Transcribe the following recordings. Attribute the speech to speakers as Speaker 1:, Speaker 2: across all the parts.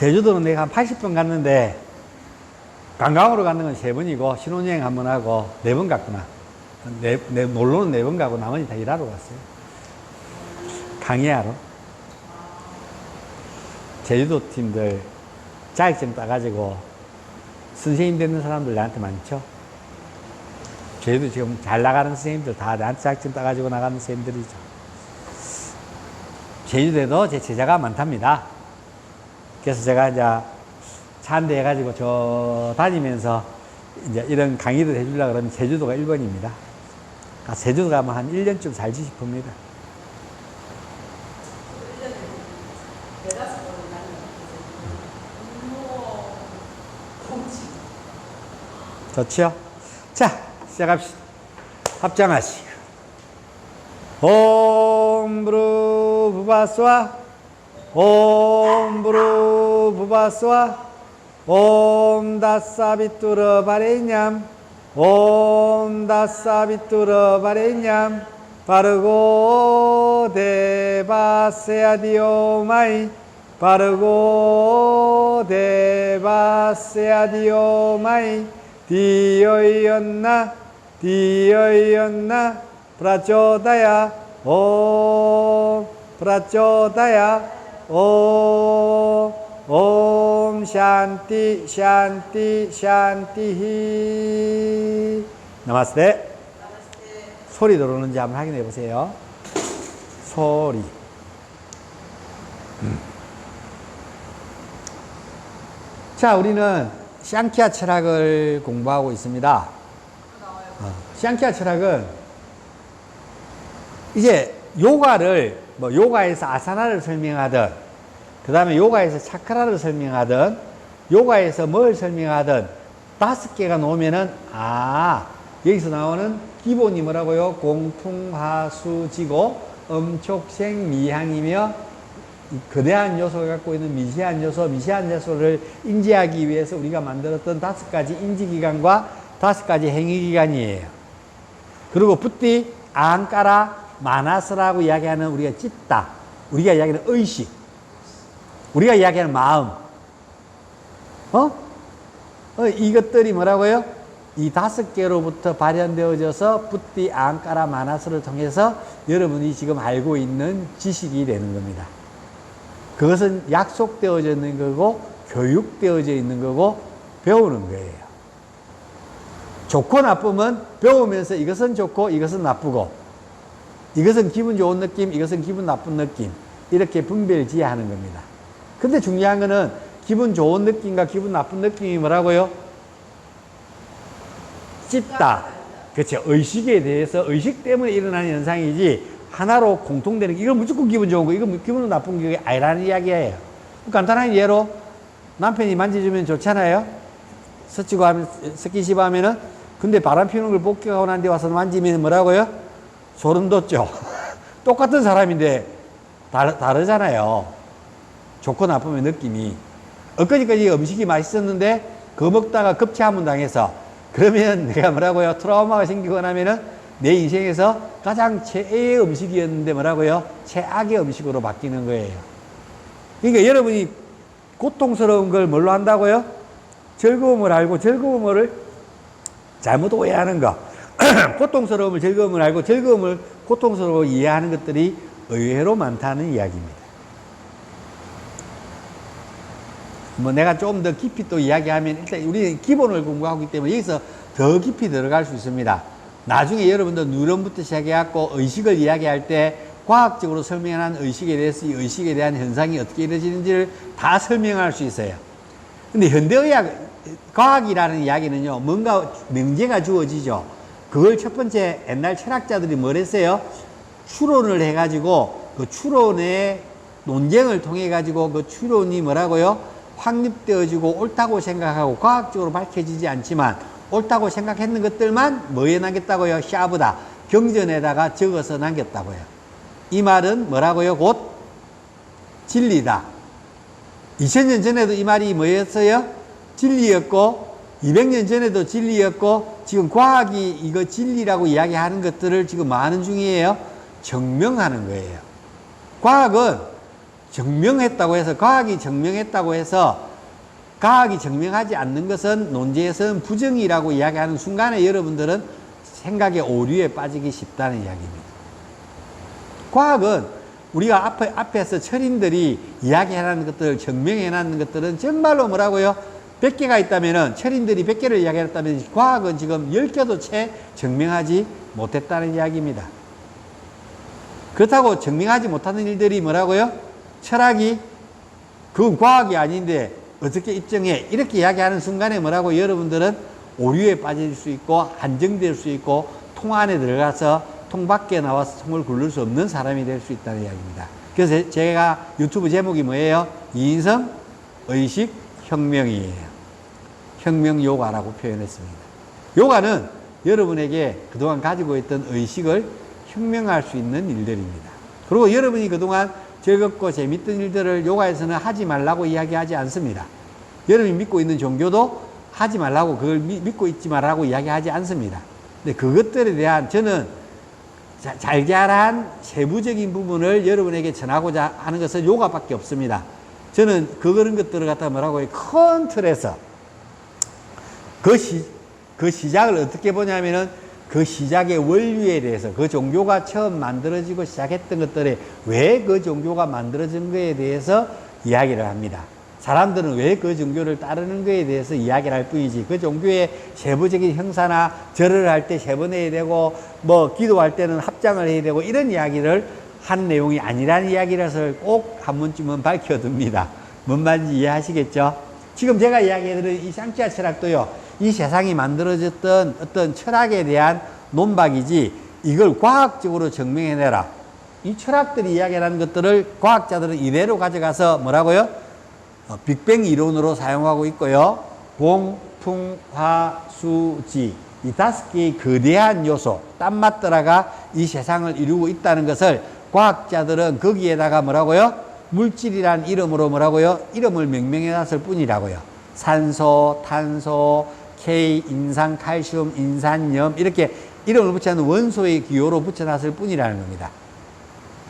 Speaker 1: 제주도는 내가 한 80번 갔는데 관광으로 가는 건 3번이고 신혼여행 1번 하고 4번 갔구나. 놀러는 4번 가고 나머지 다 일하러 갔어요. 강의하러. 제주도 팀들 자격증 따가지고 선생님 되는 사람들 나한테 많죠. 제주도 지금 잘 나가는 선생님들 다 나한테 자격증 따가지고 나가는 선생님들이죠. 제주도에도 제 제자가 많답니다. 그래서 제가 이제 차 한 대 해가지고 저 다니면서 이제 이런 강의를 해주려고 그러면 제주도가 1번입니다. 제주도 가면 한 1년쯤 살지 싶습니다. 좋죠? 자, 시작합시다. 합장하시고. 옴 브루 부바스와 옴 브루 부바스와 옴 다사비뚜르 바레냠 옴 다사비뚜르 바레냠 바르고 데바세아디오마이 바르고 데바세아디오마이 디어이었나 프라초다야 옴 프라초다야 옴 샨티 샨티 샨티히 나마스테. 소리 들어오는지 한번 확인해 보세요. 소리. 자, 우리는 샹키아 철학을 공부하고 있습니다. 샹키아 철학은 이제 요가를 요가에서 아사나를 설명하든 그 다음에 요가에서 차크라를 설명하든 요가에서 뭘 설명하든 5개가 나오면은 여기서 나오는 기본이 뭐라고요? 공풍하수지고 음촉생 미향이며 거대한 요소가 갖고 있는 미세한 요소를 인지하기 위해서 우리가 만들었던 5가지 인지기관과 5가지 행위기관이에요. 그리고 붓디, 아한까라, 마나스라고 이야기하는 우리가 찢다, 우리가 이야기하는 의식, 우리가 이야기하는 마음, 이것들이 뭐라고요? 이 5개로부터 발현되어져서 붓디, 아한까라, 마나스를 통해서 여러분이 지금 알고 있는 지식이 되는 겁니다. 그것은 약속되어져 있는 거고 교육되어져 있는 거고 배우는 거예요. 좋고 나쁨은 배우면서 이것은 좋고 이것은 나쁘고 이것은 기분 좋은 느낌, 이것은 기분 나쁜 느낌, 이렇게 분별지어야 하는 겁니다. 근데 중요한 거는 기분 좋은 느낌과 기분 나쁜 느낌이 뭐라고요? 찝다. 그렇죠. 의식에 대해서 의식 때문에 일어나는 현상이지 하나로 공통되는 게 이건 무조건 기분 좋은 거, 이건 기분 나쁜 게 아니라는 이야기예요. 간단한 예로 남편이 만져주면 좋잖아요. 스치고 하면, 스킨십 하면은. 근데 바람 피우는 걸 복귀하고 난 뒤에 와서 만지면 뭐라고요? 소름 돋죠. 똑같은 사람인데 다르잖아요. 좋고 나쁨의 느낌이. 엊그제까지 음식이 맛있었는데 그거 먹다가 급체하문 당해서 그러면 내가 뭐라고요? 트라우마가 생기거나 하면은 내 인생에서 가장 최애의 음식이었는데 뭐라고요? 최악의 음식으로 바뀌는 거예요. 그러니까 여러분이 고통스러운 걸 뭘로 한다고요? 즐거움을 알고 즐거움을 잘못 오해하는 거. 고통스러움을 즐거움을 알고 즐거움을 고통스러워 이해하는 것들이 의외로 많다는 이야기입니다. 내가 좀 더 깊이 또 이야기하면 일단 우리는 기본을 공부하기 때문에 여기서 더 깊이 들어갈 수 있습니다. 나중에 여러분들 뉴런부터 시작해갖고 의식을 이야기할 때 과학적으로 설명한 의식에 대해서 이 의식에 대한 현상이 어떻게 이루어지는지를 다 설명할 수 있어요. 근데 현대의학, 과학이라는 이야기는요, 뭔가 명제가 주어지죠. 그걸 첫 번째 옛날 철학자들이 뭘 했어요? 추론을 해가지고 그 추론의 논쟁을 통해가지고 그 추론이 뭐라고요? 확립되어지고 옳다고 생각하고 과학적으로 밝혀지지 않지만 옳다고 생각했는 것들만 뭐에 남겼다고요? 샤브다. 경전에다가 적어서 남겼다고요. 이 말은 뭐라고요? 곧 진리다. 2000년 전에도 이 말이 뭐였어요? 진리였고 200년 전에도 진리였고 지금 과학이 이거 진리라고 이야기하는 것들을 지금 뭐 하는 중이에요? 증명하는 거예요. 과학은 증명했다고 해서, 과학이 증명했다고 해서, 과학이 증명하지 않는 것은 논제에서는 부정이라고 이야기하는 순간에 여러분들은 생각의 오류에 빠지기 쉽다는 이야기입니다. 과학은 우리가 앞에서 철인들이 이야기해놨는 것들, 증명해놨는 것들은 정말로 뭐라고요? 100개가 있다면은, 철인들이 100개를 이야기했다면, 과학은 지금 10개도 채 증명하지 못했다는 이야기입니다. 그렇다고 증명하지 못하는 일들이 뭐라고요? 철학이, 그건 과학이 아닌데, 어떻게 입증해? 이렇게 이야기하는 순간에 뭐라고? 여러분들은 오류에 빠질 수 있고, 한정될 수 있고, 통 안에 들어가서 통 밖에 나와서 통을 굴릴 수 없는 사람이 될 수 있다는 이야기입니다. 그래서 제가 유튜브 제목이 뭐예요? 이인성 의식 혁명이에요. 혁명 요가라고 표현했습니다. 요가는 여러분에게 그동안 가지고 있던 의식을 혁명할 수 있는 일들입니다. 그리고 여러분이 그동안 즐겁고 재밌던 일들을 요가에서는 하지 말라고 이야기하지 않습니다. 여러분이 믿고 있는 종교도 하지 말라고, 그걸 믿고 있지 말라고 이야기하지 않습니다. 근데 그것들에 대한, 저는 잘잘한 세부적인 부분을 여러분에게 전하고자 하는 것은 요가밖에 없습니다. 저는 그런 것들을 갖다 뭐라고 해요? 큰 틀에서 그 시작을 어떻게 보냐면은, 그 시작의 원리에 대해서, 그 종교가 처음 만들어지고 시작했던 것들에 왜 그 종교가 만들어진 거에 대해서 이야기를 합니다. 사람들은 왜 그 종교를 따르는 거에 대해서 이야기를 할 뿐이지, 그 종교의 세부적인 형사나 절을 할 때 세 번 해야 되고, 뭐 기도할 때는 합장을 해야 되고, 이런 이야기를 한 내용이 아니라는 이야기라서 꼭 한 번쯤은 밝혀둡니다. 뭔 말인지 이해하시겠죠? 지금 제가 이야기해드린 이 샹키아 철학도요, 이 세상이 만들어졌던 어떤 철학에 대한 논박이지, 이걸 과학적으로 증명해내라. 이 철학들이 이야기하는 것들을 과학자들은 이대로 가져가서 뭐라고요? 빅뱅 이론으로 사용하고 있고요. 공, 풍, 화, 수, 지. 이 5개의 거대한 요소, 땀맞더라가 이 세상을 이루고 있다는 것을 과학자들은 거기에다가 뭐라고요? 물질이란 이름으로 뭐라고요? 이름을 명명해놨을 뿐이라고요. 산소, 탄소, K, 인산, 칼슘, 인산염, 이렇게 이름을 붙여놓은 원소의 기호로 붙여놨을 뿐이라는 겁니다.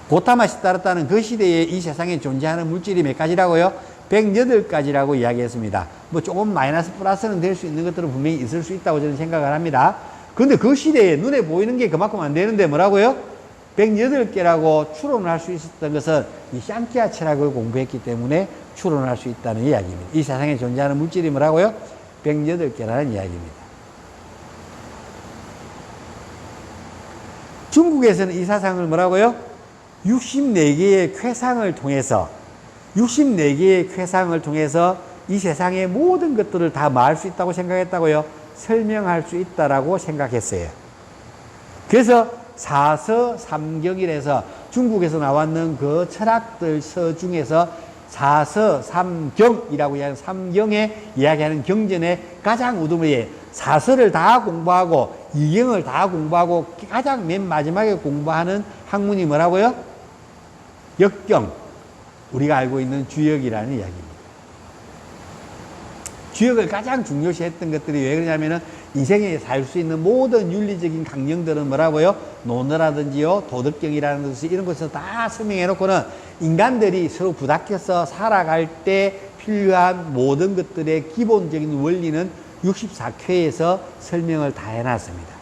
Speaker 1: 고타마시 따랐다는 그 시대에 이 세상에 존재하는 물질이 몇 가지라고요? 108가지라고 이야기했습니다. 뭐 조금 마이너스 플러스는 될 수 있는 것들은 분명히 있을 수 있다고 저는 생각을 합니다. 그런데 그 시대에 눈에 보이는 게 그만큼 안 되는데 뭐라고요? 108개라고 추론을 할 수 있었던 것은 이 샹키아 철학을 공부했기 때문에 추론할 수 있다는 이야기입니다. 이 세상에 존재하는 물질이 뭐라고요? 108개라는 이야기입니다. 중국에서는 이 사상을 뭐라고요? 64개의 쾌상을 통해서 64개의 쾌상을 통해서 이 세상의 모든 것들을 다 말할 수 있다고 생각했다고요? 설명할 수 있다라고 생각했어요. 그래서 사서삼경이라서 중국에서 나왔는 그 철학들 서 중에서 사서삼경이라고 이야기하는 삼경에 이야기하는 경전의 가장 우두머리에 사서를 다 공부하고 이경을 다 공부하고 가장 맨 마지막에 공부하는 학문이 뭐라고요? 역경. 우리가 알고 있는 주역이라는 이야기입니다. 주역을 가장 중요시 했던 것들이 왜 그러냐면은 인생에 살 수 있는 모든 윤리적인 강령들은 뭐라고요? 논어라든지요, 도덕경이라는 것이 이런 것을 다 설명해 놓고는 인간들이 서로 부닥쳐서 살아갈 때 필요한 모든 것들의 기본적인 원리는 64쾌에서 설명을 다 해놨습니다.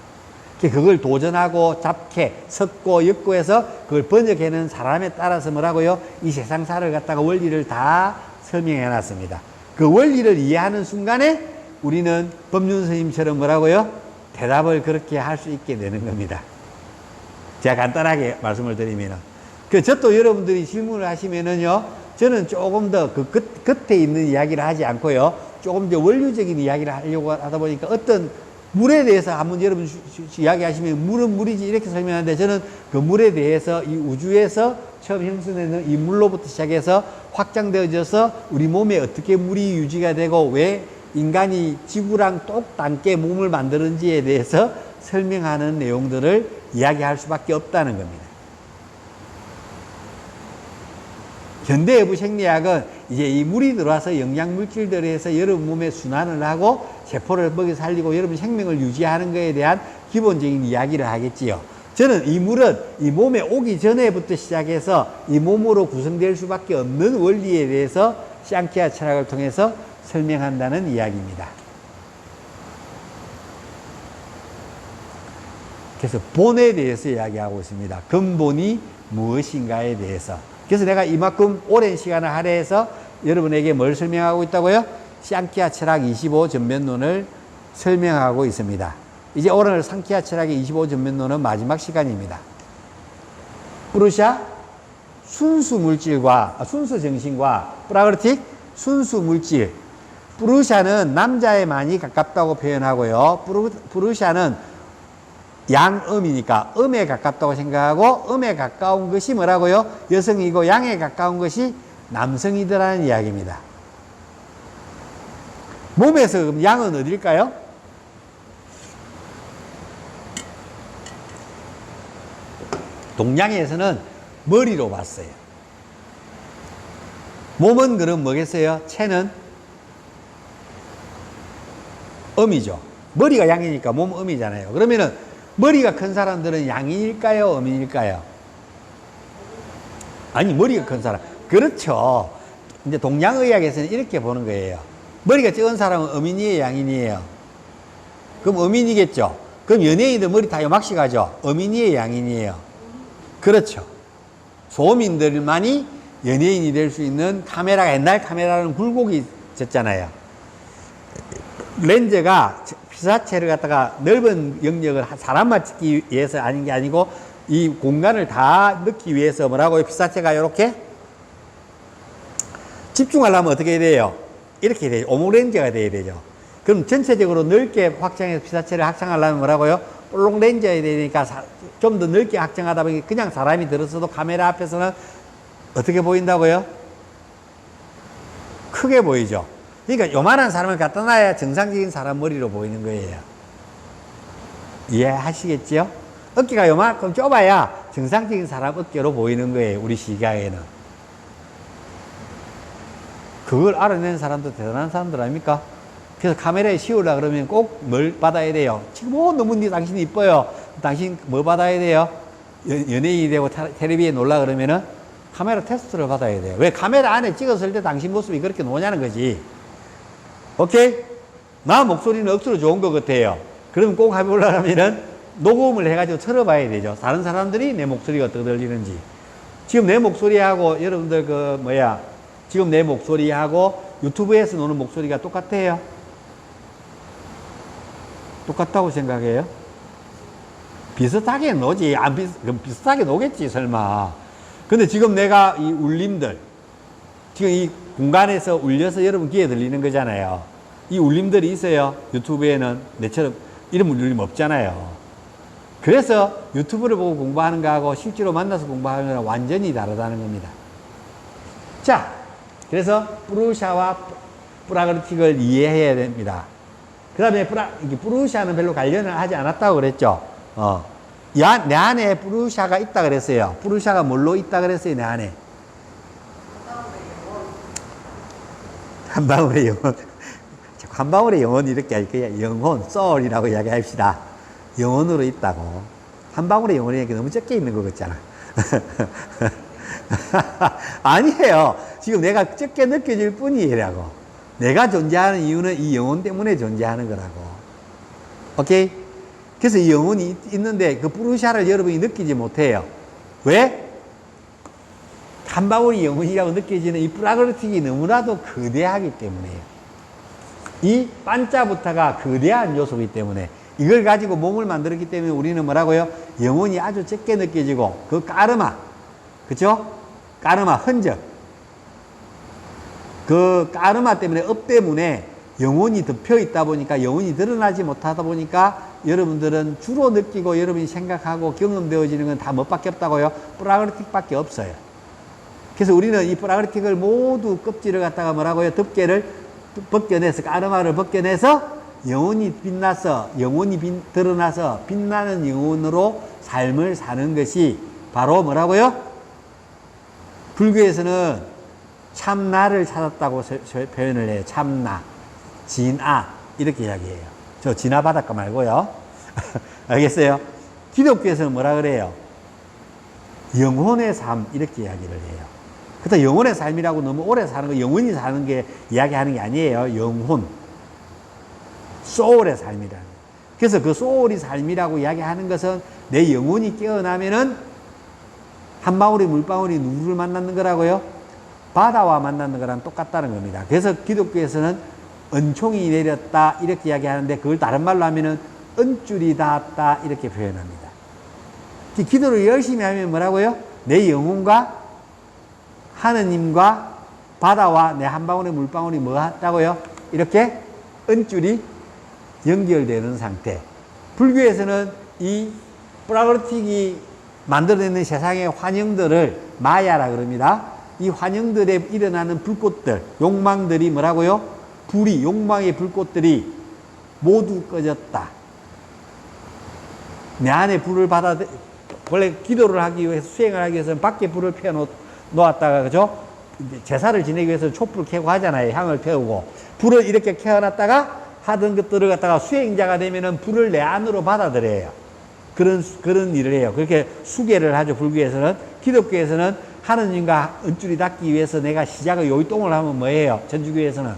Speaker 1: 그걸 도전하고 잡캐, 섞고, 엮고해서 그걸 번역해낸 사람에 따라서 뭐라고요? 이 세상사를 갖다가 원리를 다 설명해 놨습니다. 그 원리를 이해하는 순간에 우리는 법륜 스님처럼 뭐라고요? 대답을 그렇게 할 수 있게 되는 겁니다. 제가 간단하게 말씀을 드리면은. 저도 여러분들이 질문을 하시면은요, 저는 조금 더 그 겉에 있는 이야기를 하지 않고요, 조금 더 원리적인 이야기를 하려고 하다 보니까 어떤 물에 대해서 한번 여러분 이야기하시면 물은 물이지 이렇게 설명하는데, 저는 그 물에 대해서 이 우주에서 처음 형성되는 이 물로부터 시작해서 확장되어져서 우리 몸에 어떻게 물이 유지가 되고 왜 인간이 지구랑 똑닮게 몸을 만드는지에 대해서 설명하는 내용들을 이야기할 수밖에 없다는 겁니다. 현대외부 생리학은 이제 이 물이 들어와서 영양물질들에 해서 여러분 몸에 순환을 하고 세포를 먹여 살리고 여러분 생명을 유지하는 것에 대한 기본적인 이야기를 하겠지요. 저는 이 물은 이 몸에 오기 전에부터 시작해서 이 몸으로 구성될 수밖에 없는 원리에 대해서 샹키아 철학을 통해서 설명한다는 이야기입니다. 그래서 본에 대해서 이야기하고 있습니다. 근본이 무엇인가에 대해서. 그래서 내가 이만큼 오랜 시간을 할애해서 여러분에게 뭘 설명하고 있다고요? 샹키아 철학 25 전면론을 설명하고 있습니다. 이제 오늘 샹키아 철학의 25 전면론은 마지막 시간입니다. 프루샤 순수 물질과 순수 정신과 프라그르틱 순수 물질. 프루샤는 남자에 많이 가깝다고 표현하고요. 프루샤는 양음이니까 음에 가깝다고 생각하고 음에 가까운 것이 뭐라고요? 여성이고 양에 가까운 것이 남성이더라는 이야기입니다. 몸에서 그럼 양은 어딜까요? 동양에서는 머리로 봤어요. 몸은 그럼 뭐겠어요? 체는 음이죠. 머리가 양이니까 몸 음이잖아요. 그러면은 머리가 큰 사람들은 양인일까요? 음인일까요? 아니, 머리가 큰 사람. 그렇죠. 이제 동양의학에서는 이렇게 보는 거예요. 머리가 적은 사람은 음인이에요? 양인이에요? 그럼 음인이겠죠. 그럼 연예인들 머리 다 요막씩 하죠. 음인이에요? 양인이에요? 그렇죠. 소민들만이 연예인이 될 수 있는 카메라가, 옛날 카메라는 굴곡이 있었잖아요. 렌즈가 피사체를 갖다가 넓은 영역을 사람만 찍기 위해서 아닌 게 아니고 이 공간을 다 넣기 위해서 뭐라고요? 피사체가 이렇게 집중하려면 어떻게 해야 돼요? 이렇게 돼요. 오목렌즈가 돼야 되죠. 그럼 전체적으로 넓게 확장해서 피사체를 확장하려면 뭐라고요? 볼록 렌즈가 되니까 좀 더 넓게 확장하다 보니 그냥 사람이 들었어도 카메라 앞에서는 어떻게 보인다고요? 크게 보이죠. 그러니까 요만한 사람을 갖다 놔야 정상적인 사람 머리로 보이는 거예요. 이해하시겠죠? 어깨가 요만큼 좁아야 정상적인 사람 어깨로 보이는 거예요. 우리 시각에는. 그걸 알아낸 사람도 대단한 사람들 아닙니까? 그래서 카메라에 씌우려 그러면 꼭 뭘 받아야 돼요? 지금 너무 당신이 이뻐요. 당신 뭐 받아야 돼요? 연예인이 되고 텔레비에 놀라 그러면은 카메라 테스트를 받아야 돼요. 왜? 카메라 안에 찍었을 때 당신 모습이 그렇게 노냐는 거지. 오케이? 나 목소리는 억수로 좋은 것 같아요. 그럼 꼭 해보려면은 녹음을 해가지고 틀어봐야 되죠. 다른 사람들이 내 목소리가 어떻게 들리는지. 지금 내 목소리하고 여러분들 지금 내 목소리하고 유튜브에서 노는 목소리가 똑같아요? 똑같다고 생각해요? 비슷하게 노지. 비슷하게 노겠지, 설마. 근데 지금 내가 이 울림들, 지금 이 공간에서 울려서 여러분 귀에 들리는 거잖아요. 이 울림들이 있어요. 유튜브에는 내처럼 이런 울림 없잖아요. 그래서 유튜브를 보고 공부하는 거하고 실제로 만나서 공부하는 거랑 완전히 다르다는 겁니다. 자, 그래서 프루샤와 프라그르틱을 이해해야 됩니다. 그 다음에 프루샤는 별로 관련을 하지 않았다고 그랬죠. 내 안에 프루샤가 있다 그랬어요. 프루샤가 뭘로 있다 그랬어요, 내 안에? 한 방울의 영혼. 한 방울의 영혼 이렇게 할 거야. 영혼, soul이라고 이야기합시다. 영혼으로 있다고. 한 방울의 영혼이 너무 적게 있는 것 같잖아. 아니에요. 지금 내가 적게 느껴질 뿐이라고. 내가 존재하는 이유는 이 영혼 때문에 존재하는 거라고. 오케이? 그래서 이 영혼이 있는데 그 프루샤를 여러분이 느끼지 못해요. 왜? 한 방울이 영혼이라고 느껴지는 이 프라그르틱이 너무나도 거대하기 때문에요. 이 반자부터가 거대한 요소이기 때문에 이걸 가지고 몸을 만들었기 때문에 우리는 뭐라고요? 영혼이 아주 적게 느껴지고 그 까르마, 그쵸? 까르마, 흔적. 그 까르마 때문에 업 때문에 영혼이 덮여 있다 보니까 영혼이 드러나지 못하다 보니까 여러분들은 주로 느끼고 여러분이 생각하고 경험되어지는 건 다 뭐밖에 없다고요? 프라그르틱밖에 없어요. 그래서 우리는 이 프라그르틱을 모두 껍질을 갖다가 뭐라고요? 덮개를 벗겨내서, 까르마를 벗겨내서 영혼이 빛나서, 드러나서 빛나는 영혼으로 삶을 사는 것이 바로 뭐라고요? 불교에서는 참나를 찾았다고 표현을 해요. 참나, 진아 이렇게 이야기해요. 저 진아 바닷가 말고요. 알겠어요? 기독교에서는 뭐라 그래요? 영혼의 삶, 이렇게 이야기를 해요. 그렇다 영혼의 삶이라고 너무 오래 사는 거, 영원히 사는 게 이야기하는 게 아니에요. 영혼. 소울의 삶이라는. 그래서 그 소울이 삶이라고 이야기하는 것은 내 영혼이 깨어나면은 한 방울의 물방울이 누구를 만나는 거라고요? 바다와 만나는 거랑 똑같다는 겁니다. 그래서 기독교에서는 은총이 내렸다 이렇게 이야기하는데 그걸 다른 말로 하면은 은줄이 닿았다 이렇게 표현합니다. 기도를 열심히 하면 뭐라고요? 내 영혼과 하느님과 바다와 내 한 방울의 물방울이 뭐 했다고요? 이렇게 은줄이 연결되는 상태. 불교에서는 이 프라그르틱이 만들어내는 세상의 환영들을 마야라 그럽니다. 이 환영들에 일어나는 불꽃들, 욕망들이 뭐라고요? 불이, 욕망의 불꽃들이 모두 꺼졌다. 내 안에 불을 원래 기도를 하기 위해서, 수행을 하기 위해서는 밖에 불을 피워 놓았다가, 그죠? 제사를 지내기 위해서 촛불을 켜고 하잖아요. 향을 태우고. 불을 이렇게 켜놨다가 하던 것들을 갖다가 수행자가 되면은 불을 내 안으로 받아들여요. 그런 일을 해요. 그렇게 수계를 하죠. 불교에서는. 기독교에서는 하느님과 은줄이 닿기 위해서 내가 시작을 요이동을 하면 뭐예요? 전주교에서는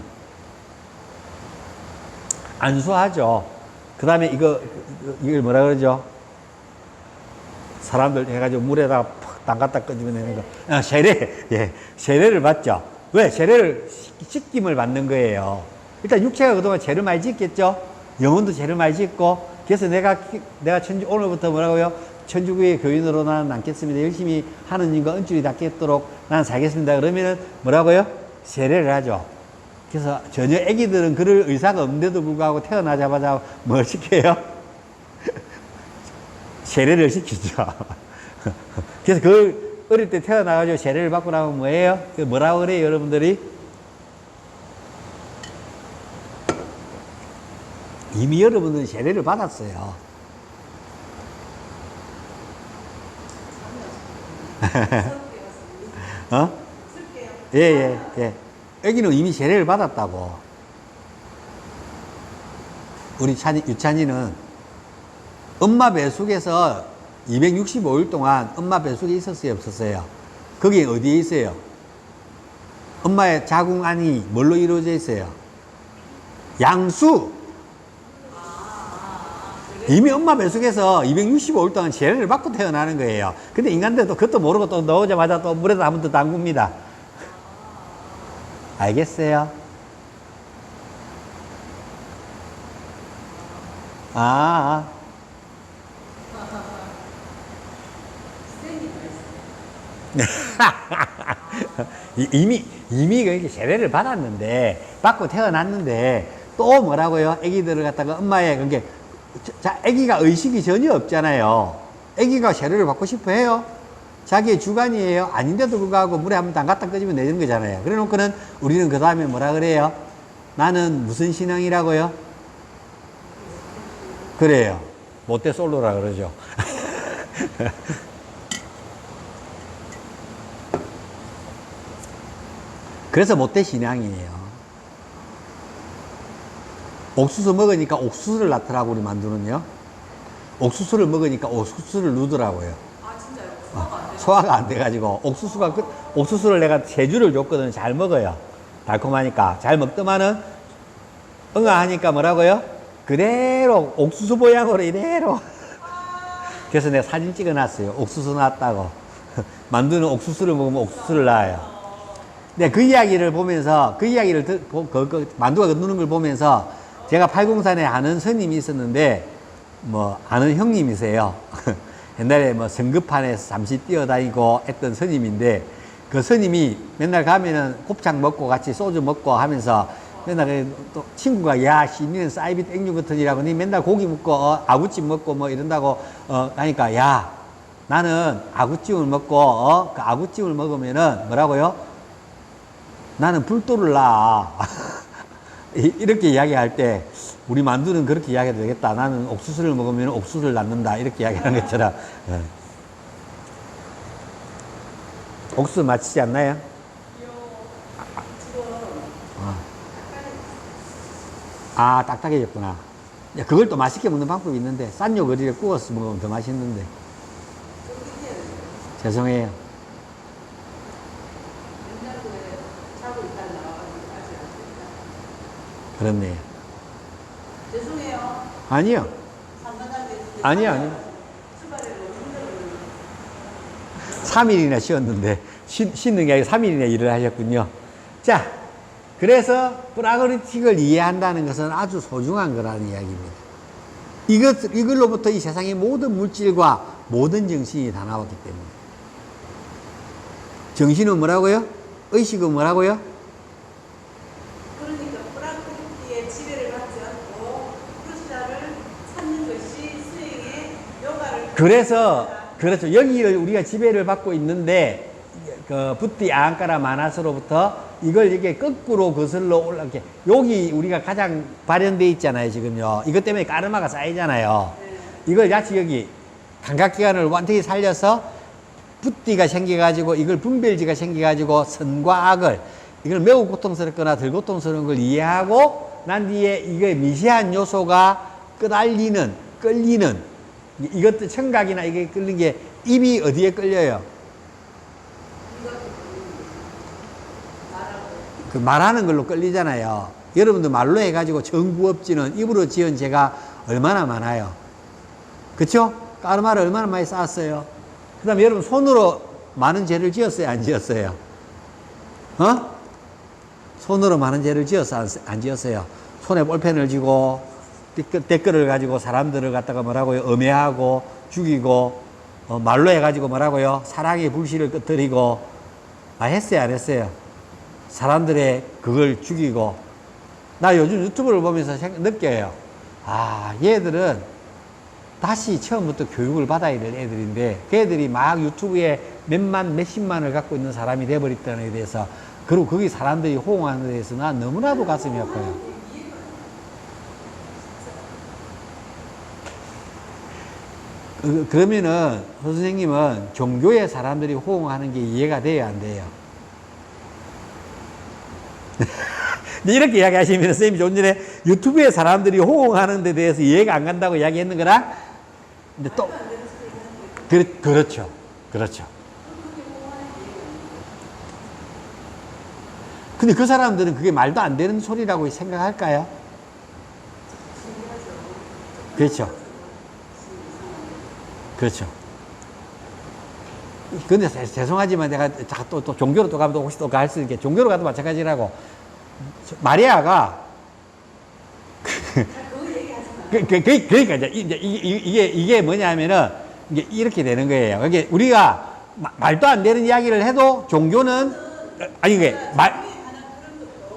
Speaker 1: 안수하죠. 그 다음에 이걸 뭐라 그러죠? 사람들 해가지고 물에다가 팍 담갔다 끄집어 내는 거. 세례. 예. 세례를 받죠. 왜? 세례를 씻김을 받는 거예요. 일단 육체가 그동안 죄를 많이 짓겠죠? 영혼도 죄를 많이 짓고. 그래서 내가 오늘부터 뭐라고요? 천주교의 교인으로 나는 남겠습니다. 열심히 하느님과 은줄이 닿겠도록 나는 살겠습니다. 그러면은 뭐라고요? 세례를 하죠. 그래서 전혀 애기들은 그럴 의사가 없는데도 불구하고 태어나자마자 뭘 시켜요? 세례를 시키죠. 그래서 그걸 어릴 때 태어나가지고 세례를 받고 나면 뭐예요? 뭐라고 그래요, 여러분들이? 이미 여러분들은 세례를 받았어요. 어? 예. 여기는 이미 세례를 받았다고. 우리 유찬이는 엄마 뱃속에서 265일 동안 엄마 뱃속에 있었어요, 없었어요? 거기 어디에 있어요? 엄마의 자궁 안이 뭘로 이루어져 있어요? 양수! 이미 엄마 뱃속에서 265일 동안 세례를 받고 태어나는 거예요. 근데 인간들도 그것도 모르고 또 나오자마자 또 물에다 한 번 더 담굽니다. 알겠어요? 이미 그렇게 세례를 받았는데, 받고 태어났는데, 또 뭐라고요? 애기들을 갖다가 엄마의, 그게, 자, 애기가 의식이 전혀 없잖아요. 애기가 세례를 받고 싶어 해요? 자기의 주관이에요? 아닌데도 불구하고 물에 한번 담갔다 끄집어 내는 거잖아요. 그래 놓고는 우리는 그 다음에 뭐라 그래요? 나는 무슨 신앙이라고요? 그래요. 모태솔로라 그러죠. 그래서 모태신앙이에요. 옥수수 먹으니까 옥수수를 낳더라고, 우리 만두는요. 옥수수를 먹으니까 옥수수를 누더라고요.
Speaker 2: 아, 진짜요?
Speaker 1: 소화가 안 돼가지고. 옥수수를 내가 3주를 줬거든요. 잘 먹어요. 달콤하니까. 잘 먹더만은, 응아하니까 뭐라고요? 그대로, 옥수수 모양으로 이대로. 그래서 내가 사진 찍어 놨어요. 옥수수 낳았다고. 만두는 옥수수를 먹으면 옥수수를 낳아요. 근데 그 이야기를 보면서, 만두가 걷는 걸 보면서, 제가 팔공산에 아는 스님이 있었는데, 아는 형님이세요. 옛날에 성급판에서 잠시 뛰어다니고 했던 스님인데, 그 스님이 맨날 가면은 곱창 먹고 같이 소주 먹고 하면서, 맨날 또 친구가, 야, 니는 사이비 땡류 같으니라고, 니 맨날 고기 먹고, 아구찜 먹고 이런다고, 하니까, 야, 나는 아구찜을 먹고, 그 아구찜을 먹으면은 뭐라고요? 나는 불도를 놔. 이렇게 이야기할 때, 우리 만두는 그렇게 이야기해도 되겠다. 나는 옥수수를 먹으면 옥수수를 낳는다. 이렇게 이야기하는 것처럼. 옥수수 맞히지 않나요? 딱딱해졌구나. 야, 그걸 또 맛있게 먹는 방법이 있는데, 싼요거리를 구워서 먹으면 더 맛있는데. 죄송해요. 그렇네요.
Speaker 2: 죄송해요.
Speaker 1: 아니요. 아니요. 3일이나 쉬었는데, 쉬는 게 아니라 3일이나 일을 하셨군요. 자, 그래서 프라그리틱을 이해한다는 것은 아주 소중한 거라는 이야기입니다. 이걸로부터 이 세상의 모든 물질과 모든 정신이 다 나왔기 때문에. 정신은 뭐라고요? 의식은 뭐라고요?
Speaker 2: 그러니까 프라그리티의 지배를 받지 않고 프루시아를 찾는 것이 수행의 요가를.
Speaker 1: 그래서 그렇죠. 여기를 우리가 지배를 받고 있는데 그 부띠 아한카라 마나스로부터 이걸 이렇게 거꾸로 거슬러 올라게 여기 우리가 가장 발현돼 있잖아요. 지금요. 이것 때문에 까르마가 쌓이잖아요. 이걸 같이 여기 감각기관을 완전히 살려서 부띠가 생겨가지고 이걸 분별지가 생겨가지고 선과 악을 이걸 매우 고통스럽거나 덜 고통스러운 걸 이해하고 난 뒤에 이게 미세한 요소가 끌리는 이것도 청각이나 이게 끌린 게 입이 어디에 끌려요? 그 말하는 걸로 끌리잖아요. 여러분들 말로 해가지고 정구업지는 입으로 지은 죄가 얼마나 많아요. 그쵸? 까르마를 얼마나 많이 쌓았어요. 그 다음에 여러분 손으로 많은 죄를 지었어요? 안 지었어요? 손으로 많은 죄를 지었어요? 안 지었어요? 손에 볼펜을 쥐고 댓글을 가지고 사람들을 갖다가 뭐라고요? 음해하고 죽이고 말로 해가지고 뭐라고요? 사랑의 불씨를 끄트리고 했어요? 안 했어요? 사람들의 그걸 죽이고 나 요즘 유튜브를 보면서 느껴요. 얘들은 다시 처음부터 교육을 받아야 될 애들인데 그 애들이 막 유튜브에 몇만 몇십만을 갖고 있는 사람이 돼버렸다는 데 대해서 그리고 거기 사람들이 호응하는 데 대해서 난 너무나도 가슴이 아파요. 그러면은 선생님은 종교의 사람들이 호응하는 게 이해가 돼야 안 돼요? 이렇게 이야기하시면 선생님이 좀 전에 유튜브에 사람들이 호응하는 데 대해서 이해가 안 간다고 이야기했는 거랑 근데 또 그렇죠. 근데 그 사람들은 그게 말도 안 되는 소리라고 생각할까요? 그렇죠. 근데 죄송하지만 내가 또 종교로 또 가면 혹시 또 갈 수 있게 종교로 가도 마찬가지라고 마리아가 그러니까 이제 이게 뭐냐면은 이게 이렇게 되는 거예요. 이게 우리가 말도 안 되는 이야기를 해도 종교는 아니 이게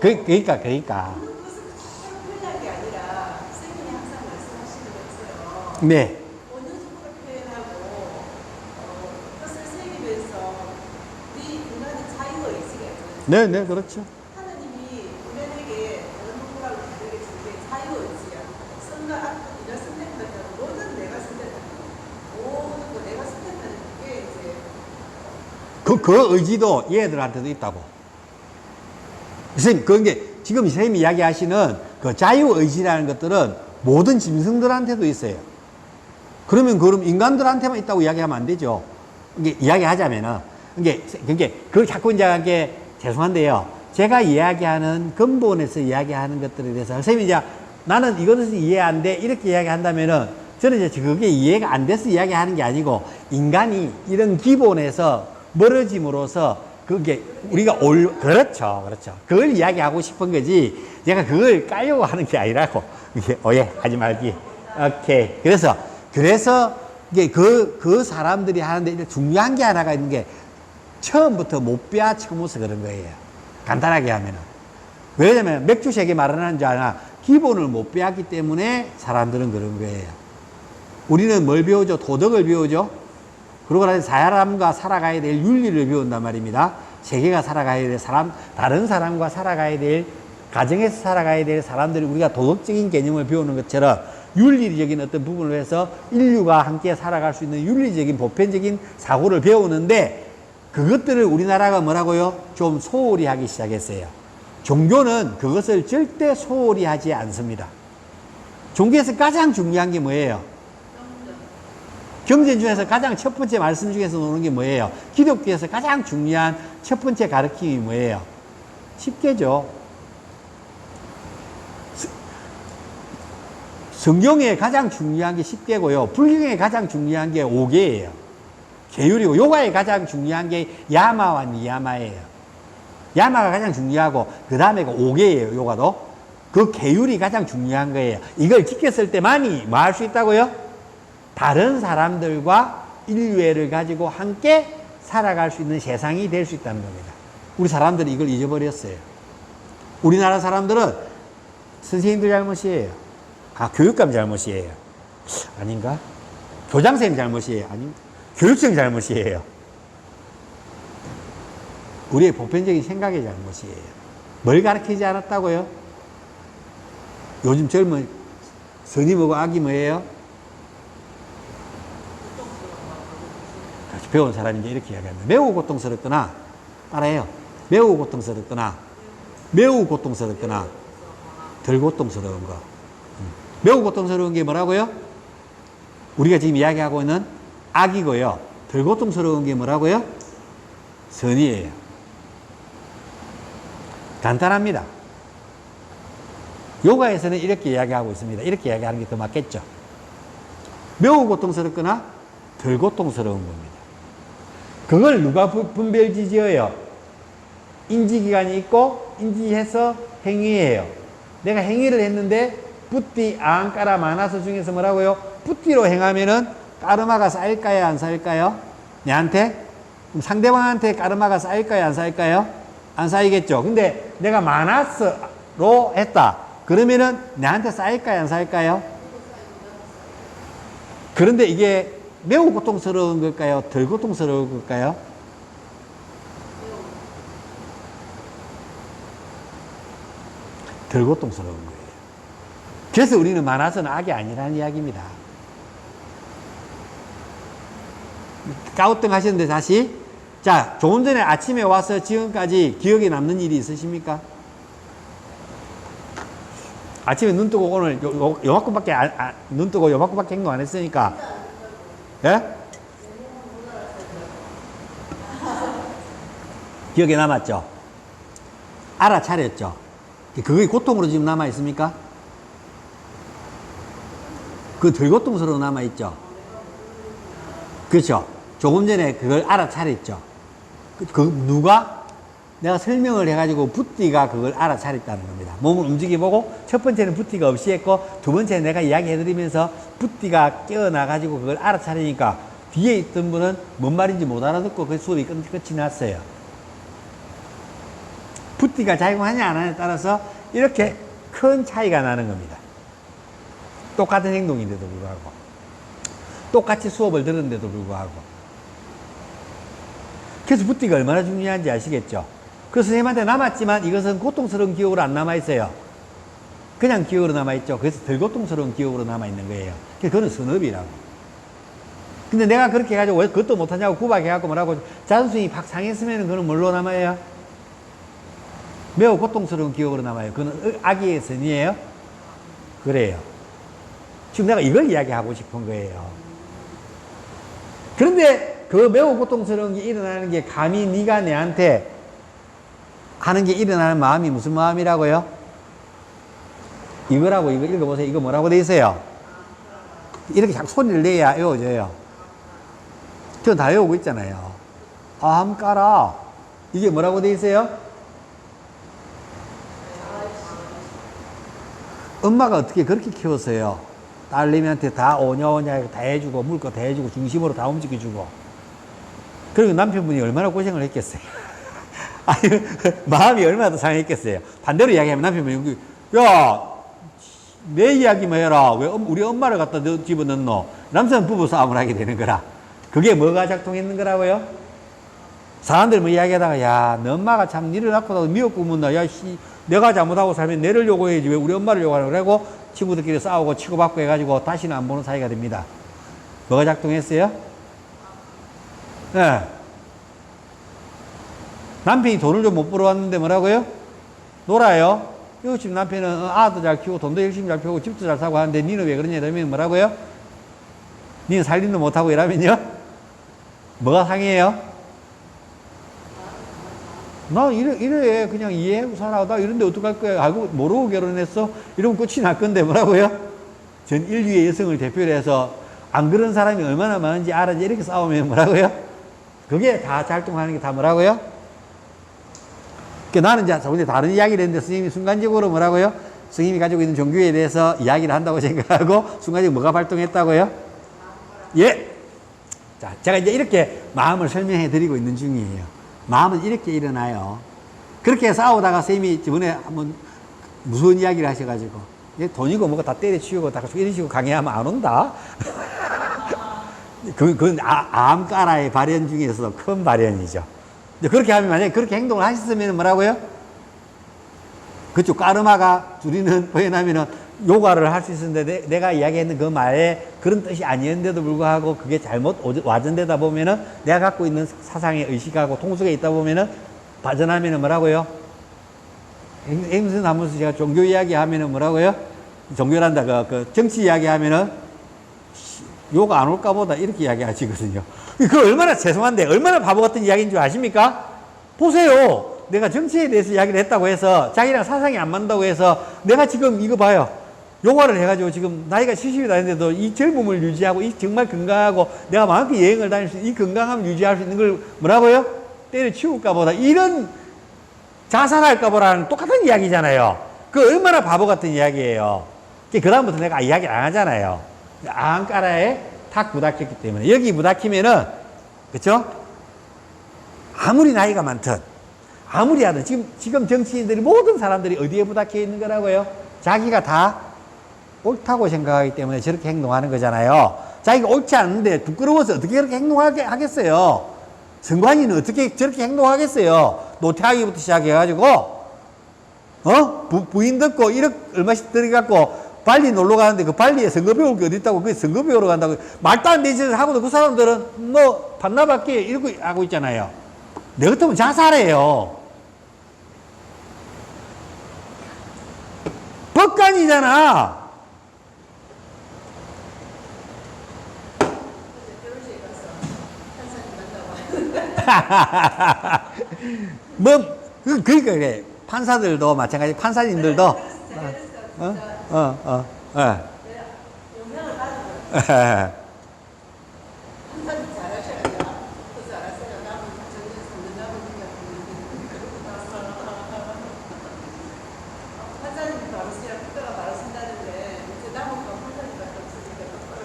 Speaker 1: 그러니까 네. 네, 그렇죠.
Speaker 2: 하나님이 우리에게 다른 누구라고 다르게 준 게 자유의지야. 선과 악도 네가 선택하는 모든 내가 선택하는 모든 거 내가 선택하는 게 이제
Speaker 1: 그 의지도 얘들한테도 있다고. 선생님, 그게 지금 선생님이 이야기하시는 그 자유의지라는 것들은 모든 짐승들한테도 있어요. 그럼 인간들한테만 있다고 이야기하면 안 되죠. 이게 이야기하자면은 그게 자꾸 이제 죄송한데요. 제가 이야기하는 근본에서 이야기하는 것들에 대해서 선생님이 이제 나는 이것을 이해 안 돼 이렇게 이야기한다면은 저는 이제 그게 이해가 안 돼서 이야기하는 게 아니고 인간이 이런 기본에서 멀어짐으로써 그게 우리가 그렇죠. 그걸 이야기하고 싶은 거지. 제가 그걸 까려고 하는 게 아니라고. 이게 오해하지 말기. 오케이. 그래서 이게 그 사람들이 하는데 중요한 게 하나가 있는 게 처음부터 못 빼앗쳐서 그런 거예요. 간단하게 하면은. 왜냐면 맥주 세계 말하는 줄 아나 기본을 못 빼앗기 때문에 사람들은 그런 거예요. 우리는 뭘 배우죠? 도덕을 배우죠? 그러고 나서 사람과 살아가야 될 윤리를 배운단 말입니다. 세계가 살아가야 될 다른 사람과 살아가야 될, 가정에서 살아가야 될 사람들이 우리가 도덕적인 개념을 배우는 것처럼 윤리적인 어떤 부분을 해서 인류가 함께 살아갈 수 있는 윤리적인 보편적인 사고를 배우는데 그것들을 우리나라가 뭐라고요? 좀 소홀히 하기 시작했어요. 종교는 그것을 절대 소홀히 하지 않습니다. 종교에서 가장 중요한 게 뭐예요? 경전 중에서 가장 첫 번째 말씀 중에서 노는 게 뭐예요? 기독교에서 가장 중요한 첫 번째 가르침이 뭐예요? 10개죠. 성경에 가장 중요한 게 10개고요. 불경에 가장 중요한 게 5개예요. 계율이고, 요가에 가장 중요한 게 야마와 니야마예요. 야마가 가장 중요하고, 그 다음에가 5개예요, 요가도. 그 계율이 가장 중요한 거예요. 이걸 지켰을 때만이 뭐 할 수 있다고요? 다른 사람들과 인류애를 가지고 함께 살아갈 수 있는 세상이 될 수 있다는 겁니다. 우리 사람들이 이걸 잊어버렸어요. 우리나라 사람들은 선생님들 잘못이에요. 아, 교육감 잘못이에요. 아닌가? 교장선생님 잘못이에요. 아닌가? 교육청 잘못이에요. 우리의 보편적인 생각의 잘못이에요. 뭘 가르치지 않았다고요? 요즘 젊은 선임하고 악이 뭐예요? 배운 사람이 이제 이렇게 이야기합니다. 매우 고통스럽거나, 따라해요. 매우 고통스럽거나, 매우 고통스럽거나, 덜 고통스러운 거. 매우 고통스러운 게 뭐라고요? 우리가 지금 이야기하고 있는 악이고요. 덜 고통스러운 게 뭐라고요? 선이에요. 간단합니다. 요가에서는 이렇게 이야기하고 있습니다. 이렇게 이야기하는 게 더 맞겠죠. 매우 고통스럽거나 덜 고통스러운 겁니다. 그걸 누가 분별지 지어요? 인지기관이 있고 인지해서 행위해요. 내가 행위를 했는데 붓띠, 아한까라, 마나서 중에서 뭐라고요? 붓띠로 행하면은 까르마가 쌓일까요? 안 쌓일까요? 내한테? 그럼 상대방한테 까르마가 쌓일까요? 안 쌓일까요? 안 쌓이겠죠. 근데 내가 마나스로 했다. 그러면은 내한테 쌓일까요? 안 쌓일까요? 그런데 이게 매우 고통스러운 걸까요? 덜 고통스러운 걸까요? 덜 고통스러운 거예요. 그래서 우리는 마나서는 악이 아니라는 이야기입니다. 가우뚱 하셨는데 다시. 자, 조금 전에 아침에 와서 지금까지 기억에 남는 일이 있으십니까? 아침에 눈 뜨고 오늘 요만큼밖에 눈 뜨고 요만큼밖에 행동 안 했으니까. 예? 기억에 남았죠? 알아차렸죠? 그게 고통으로 지금 남아있습니까? 그 덜 고통스러워 남아있죠? 그렇죠? 조금 전에 그걸 알아차렸죠? 누가? 내가 설명을 해가지고 붓띠가 그걸 알아차렸다는 겁니다. 몸을 움직여보고 첫 번째는 붓띠가 없이 했고 두 번째는 내가 이야기해드리면서 붓띠가 깨어나가지고 그걸 알아차리니까 뒤에 있던 분은 뭔 말인지 못 알아듣고 그 수업이 끝이 났어요. 붓띠가 작용하냐 안 하냐에 따라서 이렇게 큰 차이가 나는 겁니다. 똑같은 행동인데도 불구하고 똑같이 수업을 들었는데도 불구하고 그래서 붓띠가 얼마나 중요한지 아시겠죠? 그래서 선생님한테 남았지만 이것은 고통스러운 기억으로 안 남아있어요. 그냥 기억으로 남아있죠. 그래서 덜 고통스러운 기억으로 남아있는 거예요. 그래서 그건 선업이라고. 근데 내가 그렇게 해가지고 왜 그것도 못하냐고 구박해갖고 뭐라고 자존심이 팍 상했으면 그건 뭘로 남아요? 매우 고통스러운 기억으로 남아요. 그건 악의 선이에요? 그래요. 지금 내가 이걸 이야기하고 싶은 거예요. 그런데 그 매우 고통스러운 게 일어나는 게 감히 네가 내한테 하는 게 일어나는 마음이 무슨 마음이라고요? 이거라고, 이거 읽어보세요. 이거 뭐라고 돼 있어요? 이렇게 자꾸 소리를 내야 외워져요. 저는 다 외우고 있잖아요. 아함까라. 이게 뭐라고 돼 있어요? 엄마가 어떻게 그렇게 키웠어요? 딸내미한테 다 오냐오냐 다 해주고, 먹을 거 다 해주고, 중심으로 다 움직여주고. 그리고 남편분이 얼마나 고생을 했겠어요? 아니, 마음이 얼마나 더 상했겠어요? 반대로 이야기하면 남편분이, 야, 내 이야기만 해라. 왜 우리 엄마를 갖다 집어넣노? 남성 부부 싸움을 하게 되는 거라. 그게 뭐가 작동했는 거라고요? 사람들 뭐 이야기하다가, 야, 너 엄마가 참 니를 낳고 미역국 묻나? 야, 씨, 내가 잘못하고 살면 내를 요구해야지. 왜 우리 엄마를 요구하려고 그러고 친구들끼리 싸우고 치고받고 해가지고 다시는 안 보는 사이가 됩니다. 뭐가 작동했어요? 네. 남편이 돈을 좀 못 벌어왔는데 뭐라고요? 놀아요. 이웃집 남편은 아도 잘 키우고 돈도 열심히 잘 벌고 집도 잘 사고 하는데 니는 왜 그러냐 이러면 뭐라고요? 니는 살림도 못하고 이러면요? 뭐가 상해요? 나 이래 그냥 이해하고 살아. 나 이런데 어떡할 거야? 알고 모르고 결혼했어? 이러면 끝이 날 건데 뭐라고요? 전 인류의 여성을 대표로 해서 안 그런 사람이 얼마나 많은지 알아야지. 이렇게 싸우면 뭐라고요? 그게 다 작동하는 게 다 뭐라고요? 나는 이제 저번에 다른 이야기를 했는데 스님이 순간적으로 뭐라고요? 스님이 가지고 있는 종교에 대해서 이야기를 한다고 생각하고 순간적으로 뭐가 발동했다고요? 예. 자, 제가 이제 이렇게 마음을 설명해 드리고 있는 중이에요. 마음은 이렇게 일어나요. 그렇게 싸우다가 스님이 저번에 한번 무서운 이야기를 하셔가지고 돈이고 뭐가 다 때려치우고 다 이런 식으로 강의하면 안 온다. 그건 암까라의 발현 중에서 큰 발현이죠. 그렇게 하면 만약에 그렇게 행동을 하셨으면 뭐라고요? 그쪽 까르마가 둘이는 표현하면은 요가를 할 수 있었는데 내가 이야기했는 그 말에 그런 뜻이 아니었는데도 불구하고 그게 잘못 와전되다 보면은 내가 갖고 있는 사상의 의식하고 통속에 있다 보면은 발전하면은 뭐라고요? 앵무새 나무에서 제가 종교 이야기 하면은 뭐라고요? 종교란다. 그 정치 이야기 하면은 요가 안 올까 보다 이렇게 이야기 하시거든요. 그 얼마나 죄송한데 얼마나 바보 같은 이야기인 줄 아십니까? 보세요. 내가 정치에 대해서 이야기를 했다고 해서 자기랑 사상이 안 맞는다고 해서 내가 지금 이거 봐요. 요가를 해가지고 지금 나이가 70이 다는데도 이 젊음을 유지하고 이 정말 건강하고 내가 마음껏 여행을 다닐 수 있는 이 건강함을 유지할 수 있는 걸 뭐라고요? 때려치울까 보다 이런 자살할까 보라는 똑같은 이야기잖아요. 그 얼마나 바보 같은 이야기예요. 그 다음부터 내가 이야기를 안 하잖아요. 앙까라에 탁 부닥쳤기 때문에 여기 부닥치면은 그쵸? 아무리 나이가 많든 아무리 하든 지금 정치인들이 모든 사람들이 어디에 부닥쳐 있는 거라고요? 자기가 다 옳다고 생각하기 때문에 저렇게 행동하는 거잖아요. 자기가 옳지 않은데 부끄러워서 어떻게 그렇게 행동하게 하겠어요? 선관위는 어떻게 저렇게 행동하겠어요? 노태하기부터 시작해가지고 부인 듣고 1억 얼마씩 들여갖고 발리 놀러 가는데 그 발리에 선거 배울 게 어디 있다고 그 선거 배우러 간다고 말도 안 되는 짓을 하고도 그 사람들은 뭐 반나받게 이러고 하고 있잖아요. 내 같으면 자살해요. 법관이잖아. 뭐 그러니까 그래. 판사들도 마찬가지. 판사님들도
Speaker 2: 영향을 받으면 판사님 잘하셔야 돼요. 그래서 알았어요. 남은 전쟁 남은 판사님이 바로 쓰야 그때가 바로 쓴다는데 이제 남은 건 판사님 같은 없으니까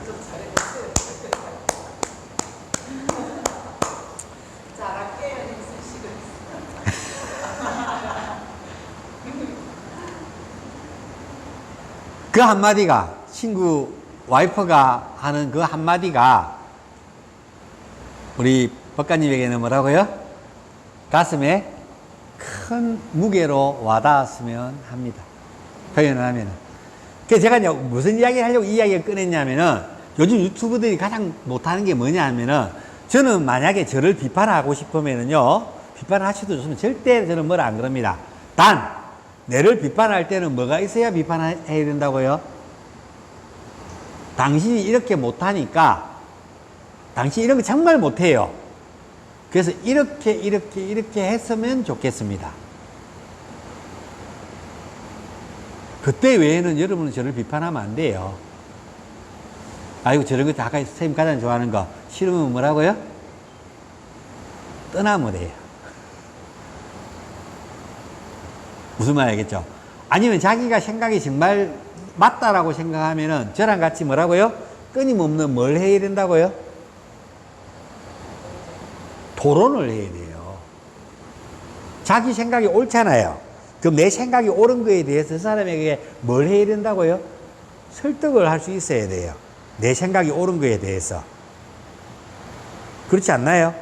Speaker 2: 좀 잘해보세요. 잘할게요. 무슨 식을
Speaker 1: 그 한마디가 친구 와이프가 하는 그 한마디가 우리 법관님에게는 뭐라고요? 가슴에 큰 무게로 와닿았으면 합니다. 표현을 하면은. 그래서 제가 이제 무슨 이야기를 하려고 이 이야기를 꺼냈냐면은 요즘 유튜브들이 가장 못하는 게 뭐냐면은 저는 만약에 저를 비판하고 싶으면은요 비판하셔도 좋으면 절대 저는 뭐라 안 그럽니다. 단 내를 비판할 때는 뭐가 있어야 비판해야 된다고요? 당신이 이렇게 못하니까 당신이 이런 거 정말 못해요. 그래서 이렇게 했으면 좋겠습니다. 그때 외에는 여러분은 저를 비판하면 안 돼요. 아이고 저런 거 아까 선생님 가장 좋아하는 거 싫으면 뭐라고요? 떠나면 돼요. 무슨 말 알겠죠? 아니면 자기가 생각이 정말 맞다라고 생각하면은 저랑 같이 뭐라고요? 끊임없는 뭘 해야 된다고요? 토론을 해야 돼요. 자기 생각이 옳잖아요. 그럼 내 생각이 옳은 거에 대해서 그 사람에게 뭘 해야 된다고요? 설득을 할 수 있어야 돼요. 내 생각이 옳은 거에 대해서. 그렇지 않나요?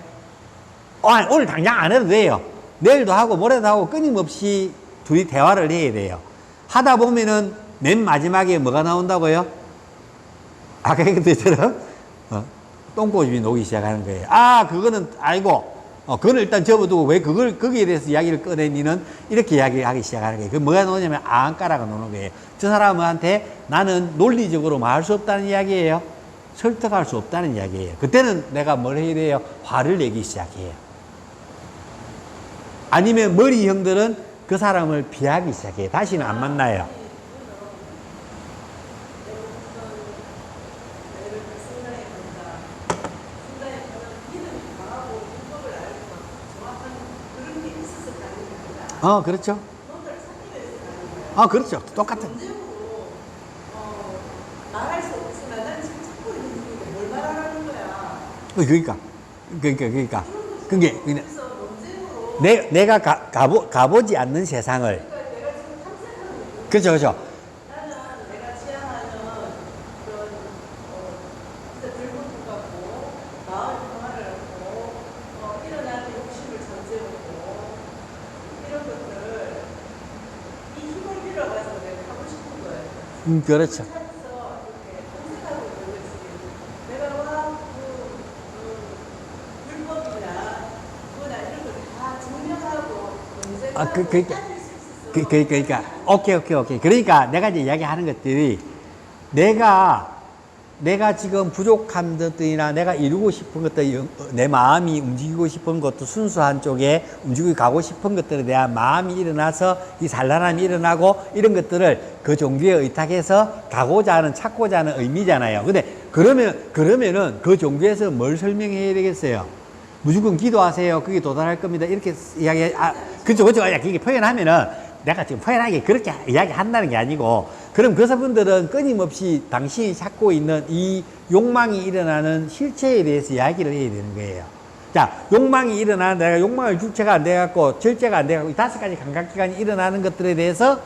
Speaker 1: 오늘 당장 안 해도 돼요. 내일도 하고 모레도 하고 끊임없이 둘이 대화를 해야 돼요. 하다 보면은 맨 마지막에 뭐가 나온다고요? 아까 얘기했던 것처럼 똥꼬집이 녹기 시작하는 거예요. 아 그거는 아이고 그거는 일단 접어두고 왜 거기에 대해서 이야기를 꺼내니는 이렇게 이야기하기 시작하는 거예요. 그게 뭐가 나오냐면 안가라가 나오는 거예요. 저 사람한테 나는 논리적으로 말할 수 없다는 이야기예요. 설득할 수 없다는 이야기예요. 그때는 내가 뭘 해야 돼요? 화를 내기 시작해요. 아니면 머리 형들은 그 사람을 피하기 시작해요. 다시는 안 만나요. 그렇죠. 그렇죠. 똑같은.
Speaker 2: 말할 수 없지만 난 지금 찾고 있는 중인데 뭘 말하라는 거야.
Speaker 1: 그러니까. 그게 그냥
Speaker 2: 그래서 논쟁으로
Speaker 1: 내가 가보지 않는 세상을.
Speaker 2: 내가 지금 탐색하는 거야.
Speaker 1: 그렇죠.
Speaker 2: 나는 내가 지향하는 그런 진짜 들고도 같고 마을 평화를 하고 일어나는 욕심을 잠재우고 이런 것들을 이 힘을 빌어가지고 내가 하고 싶은 거예요.
Speaker 1: 그렇죠.
Speaker 2: 찾아서 이렇게 탐색하고 있는 거지. 내가 막 불법이나 그거나 이런 걸 다 증명하고 논쟁하고 따질 수 있었어.
Speaker 1: 그러니까 오케이. 그러니까 내가 이제 이야기하는 것들이 내가 지금 부족한 것들이나 내가 이루고 싶은 것들, 내 마음이 움직이고 싶은 것도 순수한 쪽에 움직이고 가고 싶은 것들에 대한 마음이 일어나서 이 산란함이 일어나고 이런 것들을 그 종교에 의탁해서 가고자 하는, 찾고자 하는 의미잖아요. 근데 그러면은 그 종교에서 뭘 설명해야 되겠어요? 무조건 기도하세요. 그게 도달할 겁니다. 이렇게 그렇죠. 이게 표현하면은 내가 지금 표현하게 그렇게 이야기한다는 게 아니고, 그럼 그 사람들은 끊임없이 당신이 찾고 있는 이 욕망이 일어나는 실체에 대해서 이야기를 해야 되는 거예요. 자, 욕망이 일어나는, 내가 욕망을 주체가 안 돼갖고, 절제가 안 돼갖고, 이 5가지 감각기관이 일어나는 것들에 대해서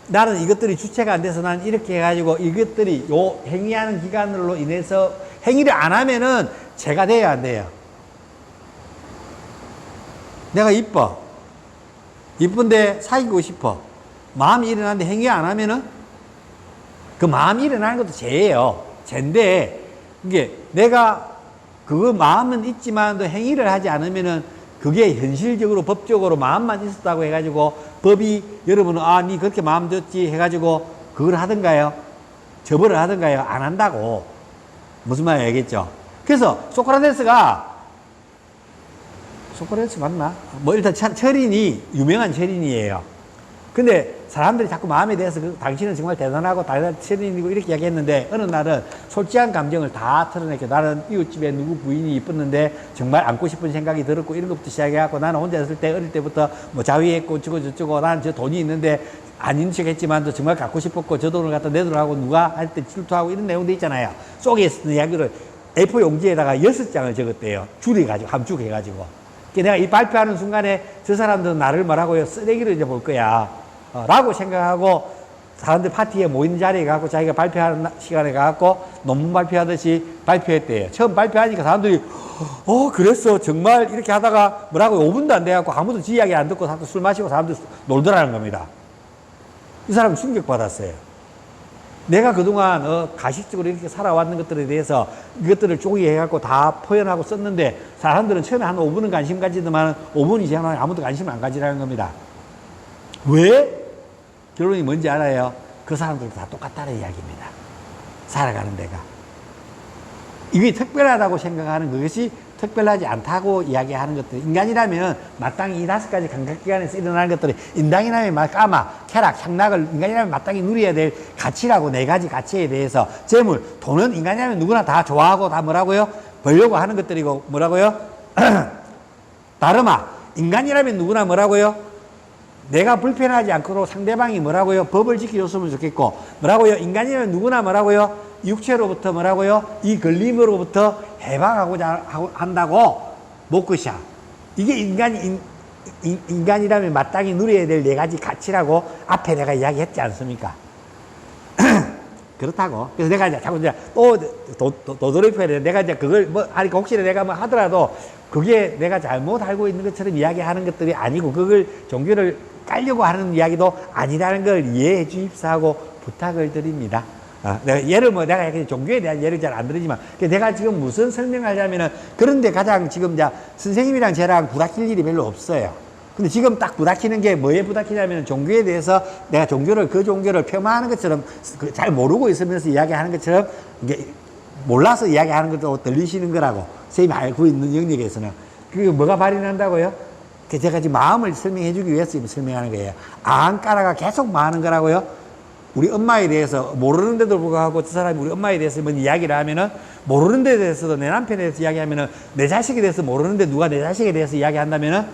Speaker 1: 나는 이것들이 주체가 안 돼서 난 이렇게 해가지고 이것들이 행위하는 기관으로 인해서 행위를 안 하면은 죄가 돼야 안 돼요. 내가 이쁜데 사귀고 싶어. 마음이 일어나는데 행위 안 하면은 그 마음이 일어나는 것도 죄예요. 죄인데 이게 내가 그 마음은 있지만 행위를 하지 않으면은 그게 현실적으로 법적으로 마음만 있었다고 해가지고 법이 여러분은 니 그렇게 마음 줬지 해가지고 그걸 하던가요? 처벌을 하던가요? 안 한다고. 무슨 말인지 알겠죠? 그래서 소크라테스 맞나? 일단 철인이 유명한 철인이에요. 근데 사람들이 자꾸 마음에 대해서 당신은 정말 대단하고 대단한 철인이고 이렇게 이야기했는데, 어느 날은 솔직한 감정을 다 털어내고, 나는 이웃집에 누구 부인이 이뻤는데 정말 안고 싶은 생각이 들었고, 이런 것부터 시작해갖고, 나는 혼자 있을 때 어릴 때부터 자위했고 저쩌고 나는 저 돈이 있는데 아닌 척 했지만 정말 갖고 싶었고, 저 돈을 갖다 내두라고 누가 할 때 질투하고 이런 내용도 있잖아요. 속에 있는 이야기를 A4 용지에다가 6장을 적었대요. 줄여가지고 함축해가지고. 내가 이 발표하는 순간에 저 사람들은 나를 뭐라고요? 쓰레기를 이제 볼 거야. 라고 생각하고 사람들 파티에 모이는 자리에 가고 자기가 발표하는 시간에 가고 논문 발표하듯이 발표했대요. 처음 발표하니까 사람들이 그랬어. 정말 이렇게 하다가 뭐라고 5분도 안 돼갖고 아무도 지 이야기 안 듣고 다들 술 마시고 사람들 놀더라는 겁니다. 이 사람은 충격받았어요. 내가 그동안 가식적으로 이렇게 살아왔는 것들에 대해서 이것들을 쪼개해갖고 다 표현하고 썼는데, 사람들은 처음에 한 5분은 관심 가지더만 5분이 지나면 아무도 관심을 안 가지라는 겁니다. 왜? 결론이 뭔지 알아요? 그 사람들도 다 똑같다는 이야기입니다. 살아가는 데가. 이게 특별하다고 생각하는 그것이 특별하지 않다고 이야기하는 것들. 인간이라면 마땅히 이 5가지 감각기관에서 일어나는 것들이, 인간이라면 까마, 쾌락, 향락을 인간이라면 마땅히 누려야 될 가치라고, 4가지 가치에 대해서. 재물, 돈은 인간이라면 누구나 다 좋아하고 다 뭐라고요? 벌려고 하는 것들이고, 뭐라고요? 다름아, 인간이라면 누구나 뭐라고요? 내가 불편하지 않도록 상대방이 뭐라고요? 법을 지켜줬으면 좋겠고, 뭐라고요? 인간이라면 누구나 뭐라고요? 육체로부터 뭐라고요? 이 걸림으로부터 해방하고자 한다고. 목끝이야. 이게 인간이라면 마땅히 누려야 될 4가지 가치라고 앞에 내가 이야기했지 않습니까? 그렇다고. 그래서 내가 이제 자꾸 도돌이표야 돼. 내가 이제 그걸 하니까 혹시나 내가 하더라도 그게 내가 잘못 알고 있는 것처럼 이야기하는 것들이 아니고, 그걸 종교를 깔려고 하는 이야기도 아니라는 걸 이해해 주십사 하고 부탁을 드립니다. 내가 예를 내가 이렇게 종교에 대한 예를 잘 안 들으지만, 내가 지금 무슨 설명하려면은, 그런데 가장 지금 선생님이랑 저랑 부닥칠 일이 별로 없어요. 근데 지금 딱 부닥치는 게 뭐에 부닥치냐면, 종교에 대해서 내가 그 종교를 폄하하는 것처럼, 잘 모르고 있으면서 이야기하는 것처럼, 이게 몰라서 이야기하는 것도 들리시는 거라고. 선생님이 알고 있는 영역에서는. 그게 뭐가 발휘난다고요? 제가 지금 마음을 설명해 주기 위해서 지금 설명하는 거예요. 아한가라가 계속 많은 거라고요. 우리 엄마에 대해서 모르는데도 불구하고 저 사람이 우리 엄마에 대해서 뭔 이야기를 하면은, 모르는 데 대해서도 내 남편에 대해서 이야기하면은, 내 자식에 대해서 모르는데 누가 내 자식에 대해서 이야기한다면은,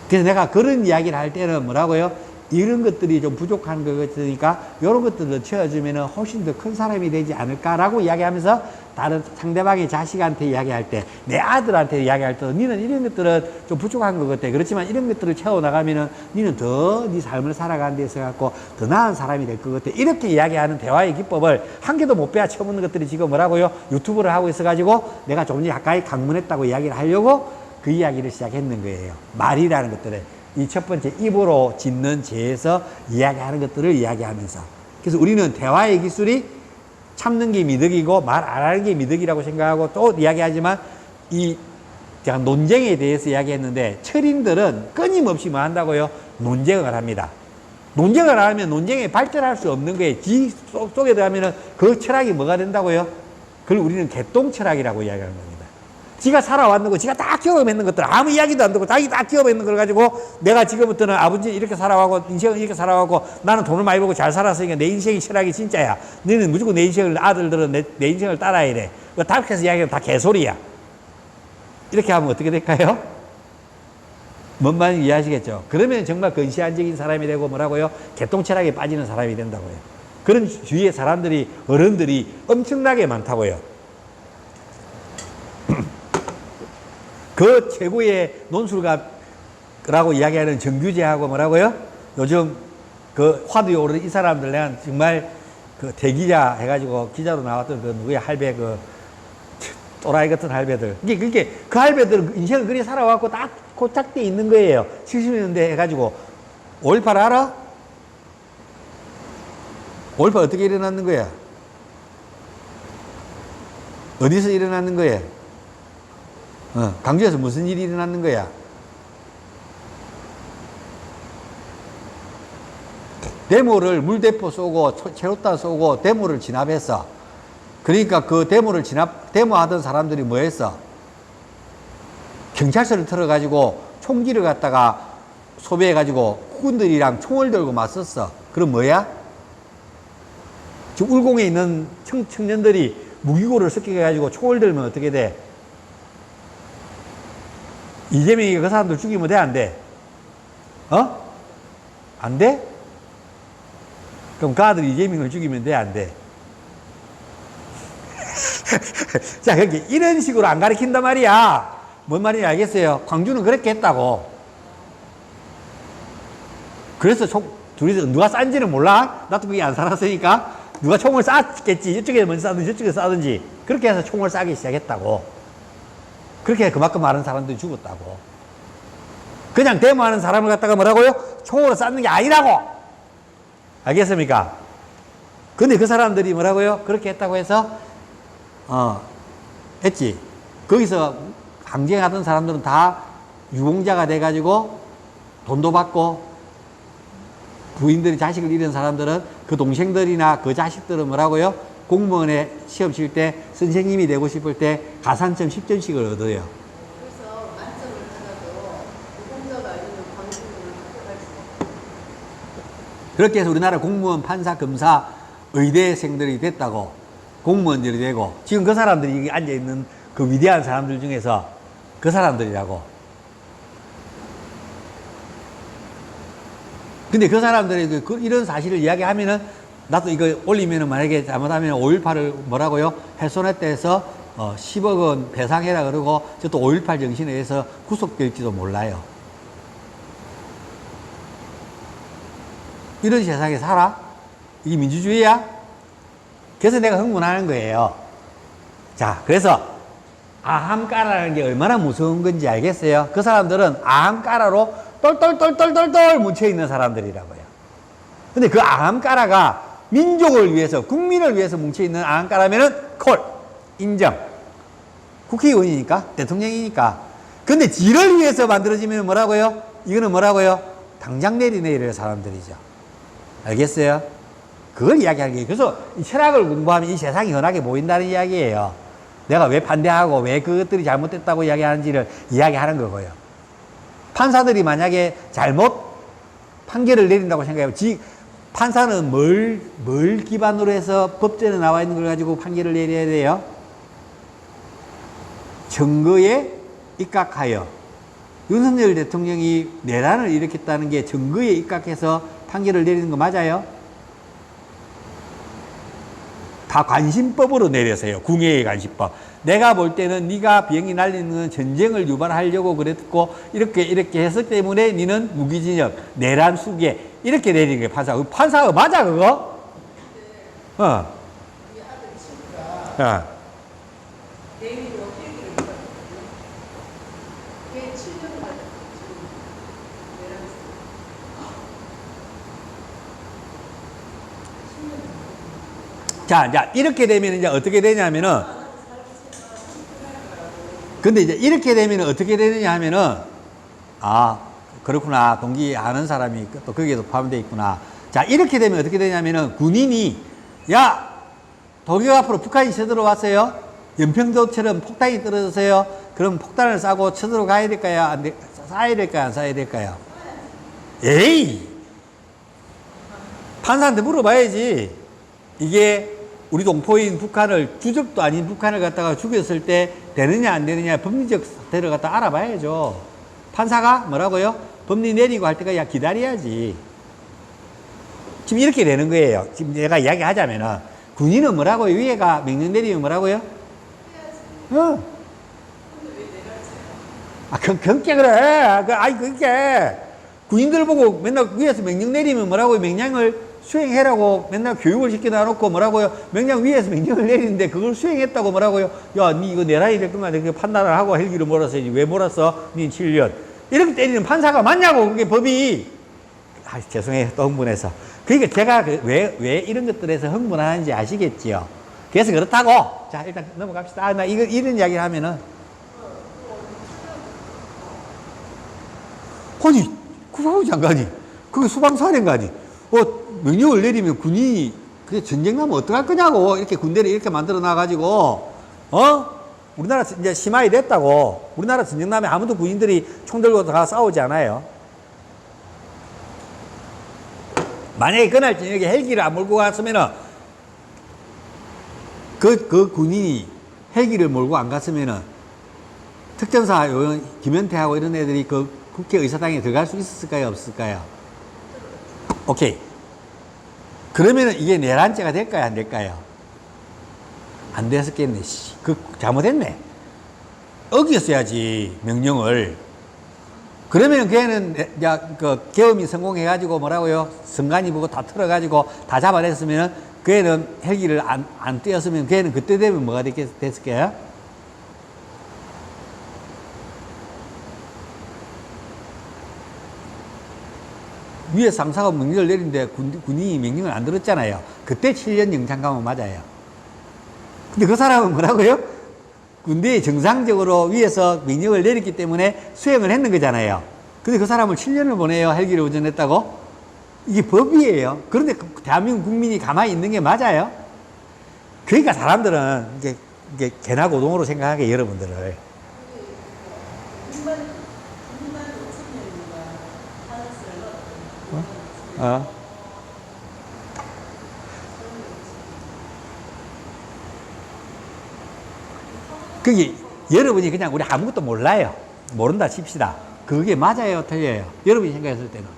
Speaker 1: 그래서 내가 그런 이야기를 할 때는 뭐라고요? 이런 것들이 좀 부족한 것 같으니까 이런 것들을 채워주면 훨씬 더 큰 사람이 되지 않을까라고 이야기하면서, 다른 상대방의 자식한테 이야기할 때, 내 아들한테 이야기할 때, 니는 이런 것들은 좀 부족한 것 같아. 그렇지만 이런 것들을 채워나가면은 니는 더 네 삶을 살아가는 데 있어 갖고 더 나은 사람이 될 것 같아. 이렇게 이야기하는 대화의 기법을 한 개도 못 빼야 처먹는 것들이 지금 뭐라고요? 유튜브를 하고 있어가지고 내가 조금 전에 가까이 강문했다고 이야기를 하려고 그 이야기를 시작했는 거예요. 말이라는 것들을. 이 첫 번째 입으로 짓는 죄에서 이야기하는 것들을 이야기하면서. 그래서 우리는 대화의 기술이 참는 게 미덕이고 말 안 하는 게 미덕이라고 생각하고 또 이야기하지만, 제가 논쟁에 대해서 이야기했는데, 철인들은 끊임없이 뭐 한다고요? 논쟁을 합니다. 논쟁을 하면 논쟁에 발전할 수 없는 거예요. 지 속에 들어가면은 그 철학이 뭐가 된다고요? 그걸 우리는 개똥 철학이라고 이야기하는 겁니다. 지가 살아왔는 거, 지가 딱 경험했는 것들, 아무 이야기도 안 듣고 자기 딱 경험했는 걸 가지고, 내가 지금부터는 아버지 이렇게 살아가고 인생은 이렇게 살아가고 나는 돈을 많이 벌고 잘 살았으니까 내 인생이 철학이 진짜야. 너는 무조건 내 인생을, 아들들은 내 인생을 따라야 돼. 다 그래서 이야기는 다 개소리야. 이렇게 하면 어떻게 될까요? 뭔 말인지 이해하시겠죠? 그러면 정말 근시안적인 사람이 되고 뭐라고요? 개똥 철학에 빠지는 사람이 된다고요. 그런 주위에 사람들이, 어른들이 엄청나게 많다고요. 그 최고의 논술가라고 이야기하는 정규재하고 뭐라고요? 요즘 그 화두에 오르는 이 사람들, 내가 정말 그 대기자 해가지고 기자로 나왔던 그 누구야, 할배, 그 또라이 같은 할배들. 그게 그 할배들은 인생을 그리 살아왔고 딱 고착돼 있는 거예요. 70년대 해가지고. 5.18 알아? 5.18 어떻게 일어났는 거야? 어디서 일어났는 거야? 강주에서 무슨 일이 일어났는 거야? 데모를 물대포 쏘고 체류탄 쏘고 데모를 진압했어. 그러니까 그 데모하던 사람들이 뭐 했어? 경찰서를 틀어가지고 총기를 갖다가 소비해가지고 국군들이랑 총을 들고 맞섰어. 그럼 뭐야? 지금 울공에 있는 청년들이 무기고를 습격해가지고 총을 들면 어떻게 돼? 이재명이 그 사람들 죽이면 돼, 안 돼? 안 돼? 그럼 그 아들이 이재명을 죽이면 돼, 안 돼? 자, 그렇게 이런 식으로 안 가르친단 말이야. 뭔 말인지 알겠어요? 광주는 그렇게 했다고. 그래서 둘이서 누가 싼지는 몰라? 나도 그게 안 살았으니까. 누가 총을 쐈겠지. 이쪽에 먼저 쐈든지 저쪽에 쐈든지. 그렇게 해서 총을 쏴기 시작했다고. 그렇게 그만큼 많은 사람들이 죽었다고. 그냥 데모하는 사람을 갖다가 뭐라고요? 총으로 쐈는 게 아니라고. 알겠습니까? 근데 그 사람들이 뭐라고요? 그렇게 했다고 해서 했지. 거기서 항쟁하던 사람들은 다 유공자가 돼가지고 돈도 받고, 부인들이 자식을 잃은 사람들은 그 동생들이나 그 자식들은 뭐라고요? 공무원에 시험 칠 때 선생님이 되고 싶을 때 가산점 10점씩을 얻어요.
Speaker 2: 그래서 만점을 받아도 유공자가 아니면 광주를 합격할 수가 없어요.
Speaker 1: 그렇게 해서 우리나라 공무원, 판사, 검사, 의대생들이 됐다고. 공무원들이 되고. 지금 그 사람들이 여기 앉아있는 그 위대한 사람들 중에서 그 사람들이라고. 근데 그 사람들이 이런 사실을 이야기하면은, 나도 이거 올리면은 만약에 잘못하면 5.18을 뭐라고요? 훼손했다 해서 10억 원 배상해라 그러고, 저 또 5.18 정신에 의해서 구속될지도 몰라요. 이런 세상에 살아? 이게 민주주의야? 그래서 내가 흥분하는 거예요. 자, 그래서 아함까라는 게 얼마나 무서운 건지 알겠어요? 그 사람들은 아함까라로 똘똘똘똘똘똘 뭉쳐있는 사람들이라고요. 근데 그 아함까라가 민족을 위해서, 국민을 위해서 뭉쳐있는 안가라면은 콜, 인정. 국회의원이니까, 대통령이니까. 근데 지를 위해서 만들어지면 뭐라고요? 이거는 뭐라고요? 당장 내리네, 이래요, 사람들이죠. 알겠어요? 그걸 이야기하는 거예요. 그래서 이 철학을 공부하면 이 세상이 흔하게 보인다는 이야기예요. 내가 왜 반대하고 왜 그것들이 잘못됐다고 이야기하는지를 이야기하는 거고요. 판사들이 만약에 잘못 판결을 내린다고 생각해요. 판사는 뭘 기반으로 해서 법전에 나와 있는 걸 가지고 판결을 내려야 돼요? 증거에 입각하여. 윤석열 대통령이 내란을 일으켰다는 게 증거에 입각해서 판결을 내리는 거 맞아요? 다 관심법으로 내려서요. 궁예의 관심법. 내가 볼 때는 네가 비행기 날리는 건 전쟁을 유발하려고 그랬고 이렇게 했기 때문에 너는 무기징역, 내란 수괴 이렇게 내리는 거예요. 판사가. 판사가 맞아 그거? 어.
Speaker 2: 우리 아들 친구가
Speaker 1: 어.
Speaker 2: 내일로 일기를 받았거든요. 걔 7년 만에 지금 내란했어요. 10년.
Speaker 1: 자, 이렇게 되면 이제 어떻게 되냐면은, 근데 이제 이렇게 되면 어떻게 되느냐 하면은, 아, 그렇구나. 동기 아는 사람이 또 거기에도 포함되어 있구나. 자, 이렇게 되면 어떻게 되냐면은, 군인이, 야, 독일 앞으로 북한이 쳐들어왔어요. 연평도처럼 폭탄이 떨어졌어요. 그럼 폭탄을 쏴고 쳐들어가야 될까요? 안 돼, 쏴야 될까요? 안 쏴야 될까요? 에이! 판사한테 물어봐야지. 이게 우리 동포인 북한을, 주적도 아닌 북한을 갖다가 죽였을 때 되느냐 안 되느냐 법리적 사태를 갖다 알아봐야죠. 판사가 뭐라고요? 법리 내리고 할 때까지 기다려야지. 지금 이렇게 되는 거예요. 지금 내가 이야기하자면은 군인은 뭐라고요? 위에가 명령 내리면 뭐라고요? 어. 아, 그렇게 그래. 그게 군인들 보고 맨날 위에서 명령 내리면 뭐라고요? 명령을 수행해라고 맨날 교육을 시켜놔 놓고 뭐라고요? 명령 위에서 명령을 내리는데 그걸 수행했다고 뭐라고요? 야, 니 이거 내란이 될 거면 이렇게 판단을 하고 헬기를 몰았어야지. 왜 몰았어? 니 7년. 이렇게 때리는 판사가 맞냐고, 그게 법이. 아, 죄송해요. 또 흥분해서. 그러니까 제가 왜 이런 것들에서 흥분하는지 아시겠지요? 그래서 그렇다고. 자, 일단 넘어갑시다. 아, 나 이런 이야기를 하면은. 아니, 국방부 장관이, 그게 수방사령관이, 명령을 내리면 군인이, 그게 전쟁 나면 어떡할 거냐고. 이렇게 군대를 이렇게 만들어 놔가지고, 우리나라 이제 심하게 됐다고. 우리나라 전쟁 나면 아무도 군인들이 총 들고 다 싸우지 않아요. 만약에 그날 저녁에 헬기를 안 몰고 갔으면은, 그 군인이 헬기를 몰고 안 갔으면은, 특전사 요원, 김현태하고 이런 애들이 그 국회의사당에 들어갈 수 있었을까요? 없을까요? 오케이. 그러면은 이게 내란죄가 될까요? 안 될까요? 안 됐었겠네. 잘못했네. 어겼어야지, 명령을. 그러면 걔는, 계엄이 성공해가지고 뭐라고요? 성간이 보고 다 털어가지고 다 잡아냈으면 그 애는 헬기를 안 띄었으면 그 애는 그때 되면 뭐가 됐을까요? 위에 상사가 명령을 내린데 군인이 명령을 안 들었잖아요. 그때 7년 영장 가면 맞아요. 근데 그 사람은 뭐라고요? 군대에 정상적으로 위에서 명령을 내렸기 때문에 수행을 했는 거잖아요. 근데 그 사람을 7년을 보내요. 헬기를 운전했다고? 이게 법이에요. 그런데 대한민국 국민이 가만히 있는 게 맞아요. 그러니까 사람들은 이게 개나 고동으로 생각하게, 여러분들을. 그게 여러분이 그냥 우리 아무것도 몰라요. 모른다 칩시다. 그게 맞아요, 틀려요? 여러분이 생각했을 때는.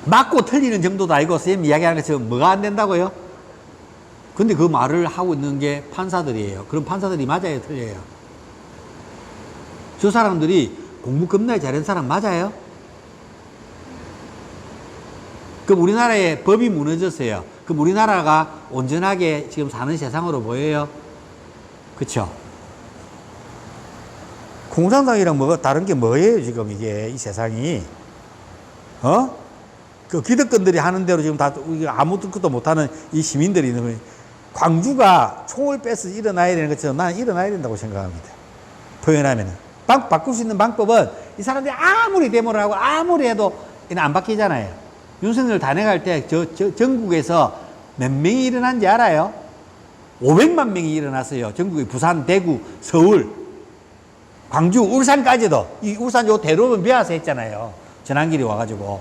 Speaker 1: 맞고 틀리는 정도도 아니고 선생님 이야기하는 것처럼 뭐가 안 된다고요? 근데 그 말을 하고 있는 게 판사들이에요. 그럼 판사들이 맞아요, 틀려요? 저 사람들이 공부 겁나게 잘한 사람 맞아요? 그럼 우리나라의 법이 무너졌어요. 그럼 우리나라가 온전하게 지금 사는 세상으로 보여요? 그쵸? 공산당이랑 뭐가 다른 게 뭐예요, 지금 이게, 이 세상이? 그 기득권들이 하는 대로 지금 다 아무것도 못하는 이 시민들이 있는 거예요. 광주가 총을 빼서 일어나야 되는 것처럼 나는 일어나야 된다고 생각합니다. 표현하면은. 바꿀 수 있는 방법은 이 사람들이 아무리 데모를 하고 아무리 해도 안 바뀌잖아요. 윤석열 단행할 때 전국에서 몇 명이 일어난지 알아요? 500만 명이 일어났어요. 전국에 부산, 대구, 서울, 광주, 울산까지도. 이 울산 요 대로변 비와서 했잖아요. 전환길이 와가지고.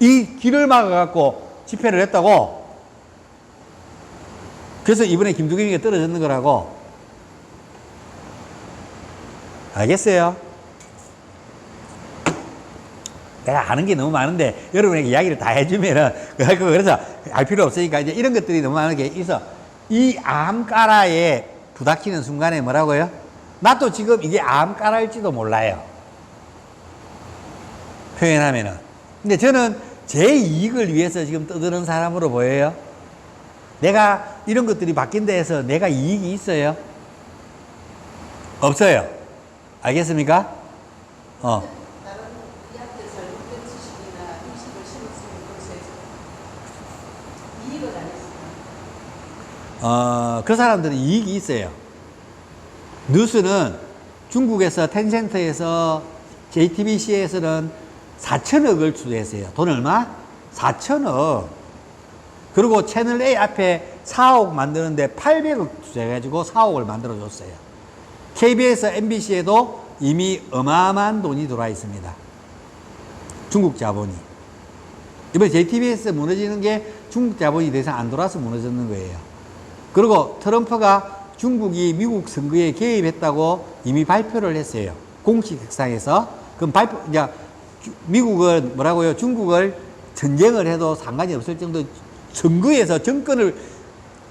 Speaker 1: 이 길을 막아갖고 집회를 했다고. 그래서 이번에 김두겸이가 떨어졌는 거라고. 알겠어요? 내가 아는 게 너무 많은데 여러분에게 이야기를 다 해주면은 그래서 알 필요 없으니까 이제 이런 것들이 너무 많은 게 있어. 이 암까라에 부닥치는 순간에 뭐라고요? 나도 지금 이게 암까라일지도 몰라요. 표현하면은. 근데 저는 제 이익을 위해서 지금 떠드는 사람으로 보여요. 내가 이런 것들이 바뀐다 해서 내가 이익이 있어요? 없어요. 알겠습니까?
Speaker 2: 다른 우리한테 잘못된 지식이나 인식을 심었으면 그것에 이익을 안 했습니다.
Speaker 1: 그 사람들은 이익이 있어요. 뉴스는 중국에서 텐센트에서 JTBC에서는 4천억을 투자했어요. 돈 얼마? 4천억. 그리고 채널 A 앞에 4억 만드는데 800억 투자해가지고 4억을 만들어줬어요. KBS, MBC에도 이미 어마어마한 돈이 들어와 있습니다. 중국 자본이. 이번에 JTBS 무너지는 게 중국 자본이 더 이상 안 돌아서 무너졌는 거예요. 그리고 트럼프가 중국이 미국 선거에 개입했다고 이미 발표를 했어요. 공식 석상에서. 그럼 이제 미국은 뭐라고요? 중국을 전쟁을 해도 상관이 없을 정도 선거에서 정권을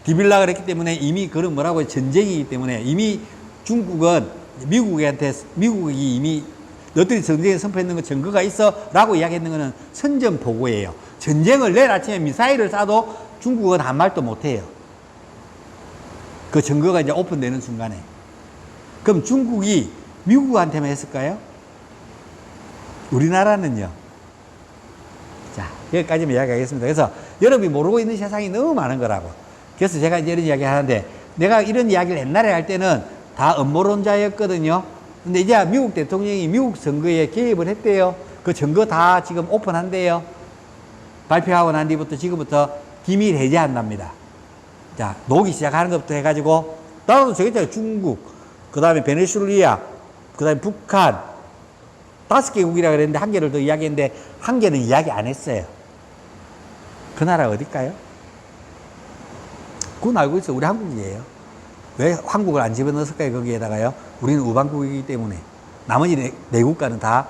Speaker 1: 비빌라 그랬기 때문에 이미 그런 뭐라고요? 전쟁이기 때문에 이미 중국은 미국이 이미 너희들이 전쟁에 선포했는 거 증거가 있어 라고 이야기했는 거는 선전포고예요. 전쟁을 내일 아침에 미사일을 쏴도 중국은 한 말도 못 해요. 그 증거가 이제 오픈되는 순간에. 그럼 중국이 미국한테만 했을까요? 우리나라는요. 자, 여기까지만 이야기하겠습니다. 그래서 여러분이 모르고 있는 세상이 너무 많은 거라고. 그래서 제가 이제 이런 이야기 하는데 내가 이런 이야기를 옛날에 할 때는 다 음모론자였거든요. 근데 이제 미국 대통령이 미국 선거에 개입을 했대요. 그 증거 다 지금 오픈한대요. 발표하고 난 뒤부터 지금부터 기밀 해제한답니다. 자, 녹이 시작하는 것부터 해가지고 나라도 저겠잖아요. 중국, 그 다음에 베네수엘라, 그 다음에 북한 5개국이라 그랬는데 1개를 더 이야기했는데 1개는 이야기 안 했어요. 그 나라 어딜까요? 그건 알고 있어요. 우리 한국이에요. 왜 한국을 안 집어넣었을까요? 거기에다가요. 우리는 우방국이기 때문에. 나머지 네 국가는 다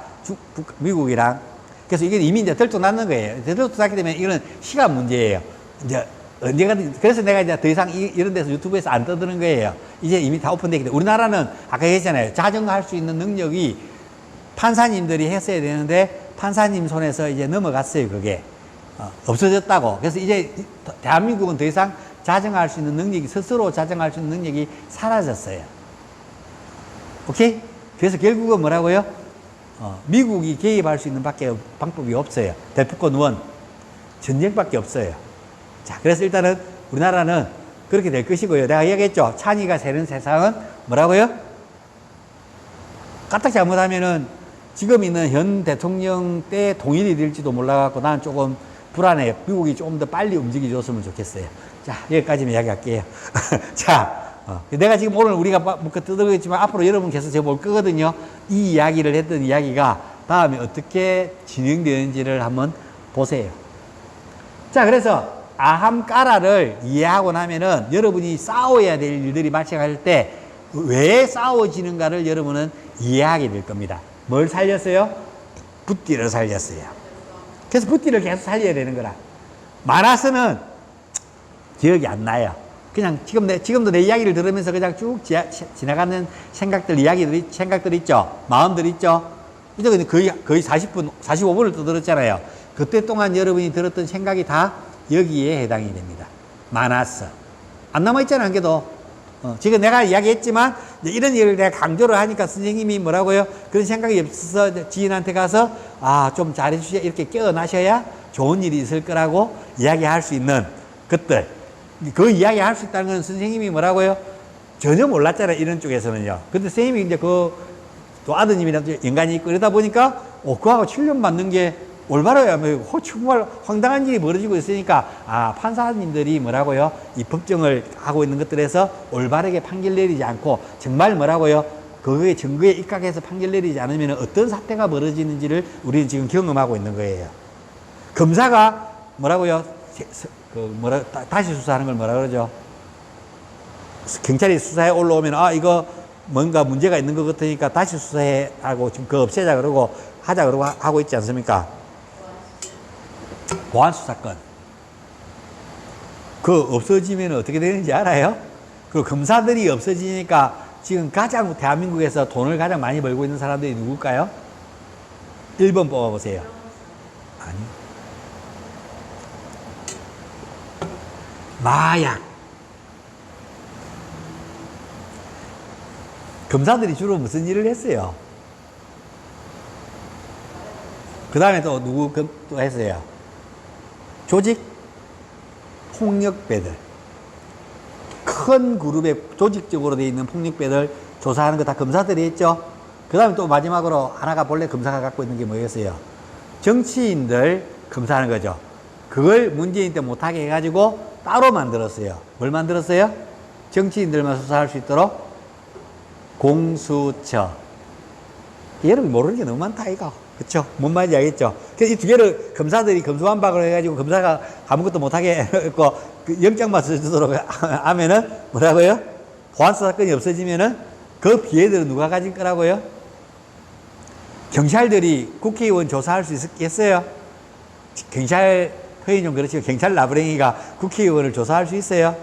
Speaker 1: 미국이랑. 그래서 이게 이미 이제 들통났는 거예요. 들통났기 때문에 이거는 시간 문제예요. 이제 언젠가든, 그래서 내가 이제 더 이상 이런 데서 유튜브에서 안 떠드는 거예요. 이제 이미 다 오픈되기 때문에. 우리나라는 아까 얘기했잖아요. 자정할 수 있는 능력이 판사님들이 했어야 되는데 판사님 손에서 이제 넘어갔어요. 그게. 없어졌다고. 그래서 이제 대한민국은 더 이상 자정할 수 있는 능력이, 스스로 자정할 수 있는 능력이 사라졌어요. 오케이? 그래서 결국은 뭐라고요? 미국이 개입할 수 있는 방법이 없어요. 대포권 원. 전쟁밖에 없어요. 자, 그래서 일단은 우리나라는 그렇게 될 것이고요. 내가 얘기했죠. 찬이가 새는 세상은 뭐라고요? 까딱 잘못하면은 지금 있는 현 대통령 때 동일이 될지도 몰라갖고 나는 조금 불안해요. 미국이 조금 더 빨리 움직여줬으면 좋겠어요. 자, 여기까지만 이야기할게요. 자, 내가 지금 오늘 우리가 뭔가 떠들겠지만 앞으로 여러분 계속 제가 볼 거거든요. 이 이야기를 했던 이야기가 다음에 어떻게 진행되는지를 한번 보세요. 자, 그래서 아함까라를 이해하고 나면은 여러분이 싸워야 될 일들이 발생할 때 왜 싸워지는가를 여러분은 이해하게 될 겁니다. 뭘 살렸어요? 붓띠를 살렸어요. 그래서 붓띠를 계속 살려야 되는 거라. 많아서는 기억이 안 나요. 그냥 지금도 내 이야기를 들으면서 그냥 쭉 지나가는 생각들 있죠. 마음들 있죠. 이제 거의 40분, 45분을 또 들었잖아요. 그때 동안 여러분이 들었던 생각이 다 여기에 해당이 됩니다. 많았어. 안 남아있잖아, 한 개도. 지금 내가 이야기했지만, 이런 얘기를 내가 강조를 하니까 선생님이 뭐라고요? 그런 생각이 없어서 지인한테 가서, 좀 잘해주셔야, 이렇게 깨어나셔야 좋은 일이 있을 거라고 이야기할 수 있는 것들. 그 이야기할 수 있다는 건 선생님이 뭐라고요? 전혀 몰랐잖아요. 이런 쪽에서는요. 근데 선생님이 이제 또 아드님이랑 연관이 있고 이러다 보니까, 그하고 7년 맞는 게 올바로야. 정말 황당한 일이 벌어지고 있으니까, 판사님들이 뭐라고요? 이 법정을 하고 있는 것들에서 올바르게 판결 내리지 않고, 정말 뭐라고요? 그거에 증거에 입각해서 판결 내리지 않으면 어떤 사태가 벌어지는지를 우리는 지금 경험하고 있는 거예요. 검사가 뭐라고요? 다시 수사하는 걸 뭐라 그러죠? 경찰이 수사에 올라오면, 이거 뭔가 문제가 있는 것 같으니까 다시 수사해 하고 지금 그 없애자 그러고 하자 그러고 하고 있지 않습니까? 보안수사권. 그 없어지면 어떻게 되는지 알아요? 그 검사들이 없어지니까 지금 가장 대한민국에서 돈을 가장 많이 벌고 있는 사람들이 누굴까요? 1번 뽑아보세요. 아니요. 마약. 검사들이 주로 무슨 일을 했어요? 그 다음에 또 또 했어요? 조직 폭력배들. 큰 그룹에 조직적으로 되어 있는 폭력배들 조사하는 거 다 검사들이 했죠. 그 다음에 또 마지막으로 하나가 본래 검사가 갖고 있는 게 뭐였어요? 정치인들 검사하는 거죠. 그걸 문재인 때 못하게 해가지고 따로 만들었어요. 뭘 만들었어요? 정치인들만 수사할 수 있도록 공수처. 여러분이 모르는 게 너무 많다, 이거. 그쵸? 뭔 말인지 알겠죠? 그래서 이 두 개를 검사들이 검수완박을 해가지고 검사가 아무것도 못하게 했고, 그 영장만 써주도록 하면은, 뭐라고요? 보안수사권이 없어지면은, 그 피해들은 누가 가질 거라고요? 경찰들이 국회의원 조사할 수 있겠어요? 경찰, 표현이 좀 그렇지만, 경찰 나부랭이가 국회의원을 조사할 수 있어요?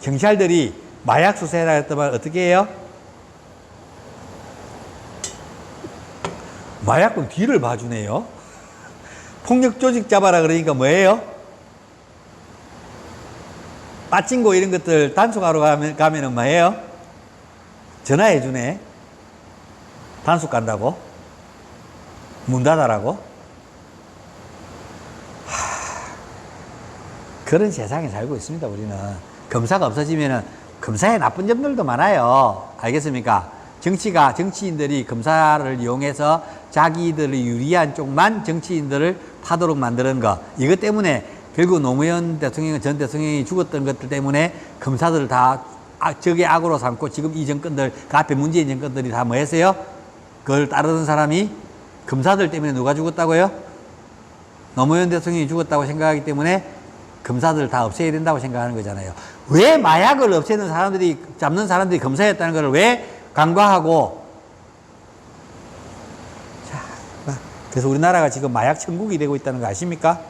Speaker 1: 경찰들이 마약 수사해라 했더만 어떻게 해요? 마약은 뒤를 봐주네요. 폭력 조직 잡아라 그러니까 뭐예요? 빠친고 이런 것들 단속하러 가면은 뭐예요? 전화해 주네. 단속 간다고? 문 닫아라고? 그런 세상에 살고 있습니다, 우리는. 검사가 없어지면은 검사의 나쁜 점들도 많아요. 알겠습니까? 정치인들이 검사를 이용해서 자기들이 유리한 쪽만 정치인들을 파도록 만드는 거. 이것 때문에 결국 노무현 대통령, 전 대통령이 죽었던 것들 때문에 검사들을 다 적의 악으로 삼고 지금 이 정권들, 그 앞에 문재인 정권들이 다 뭐 했어요? 그걸 따르는 사람이 검사들 때문에 누가 죽었다고요? 노무현 대통령이 죽었다고 생각하기 때문에 검사들을 다 없애야 된다고 생각하는 거잖아요. 왜 마약을 없애는 사람들이, 잡는 사람들이 검사였다는 걸 왜 간과하고, 자, 그래서 우리나라가 지금 마약 천국이 되고 있다는 거 아십니까?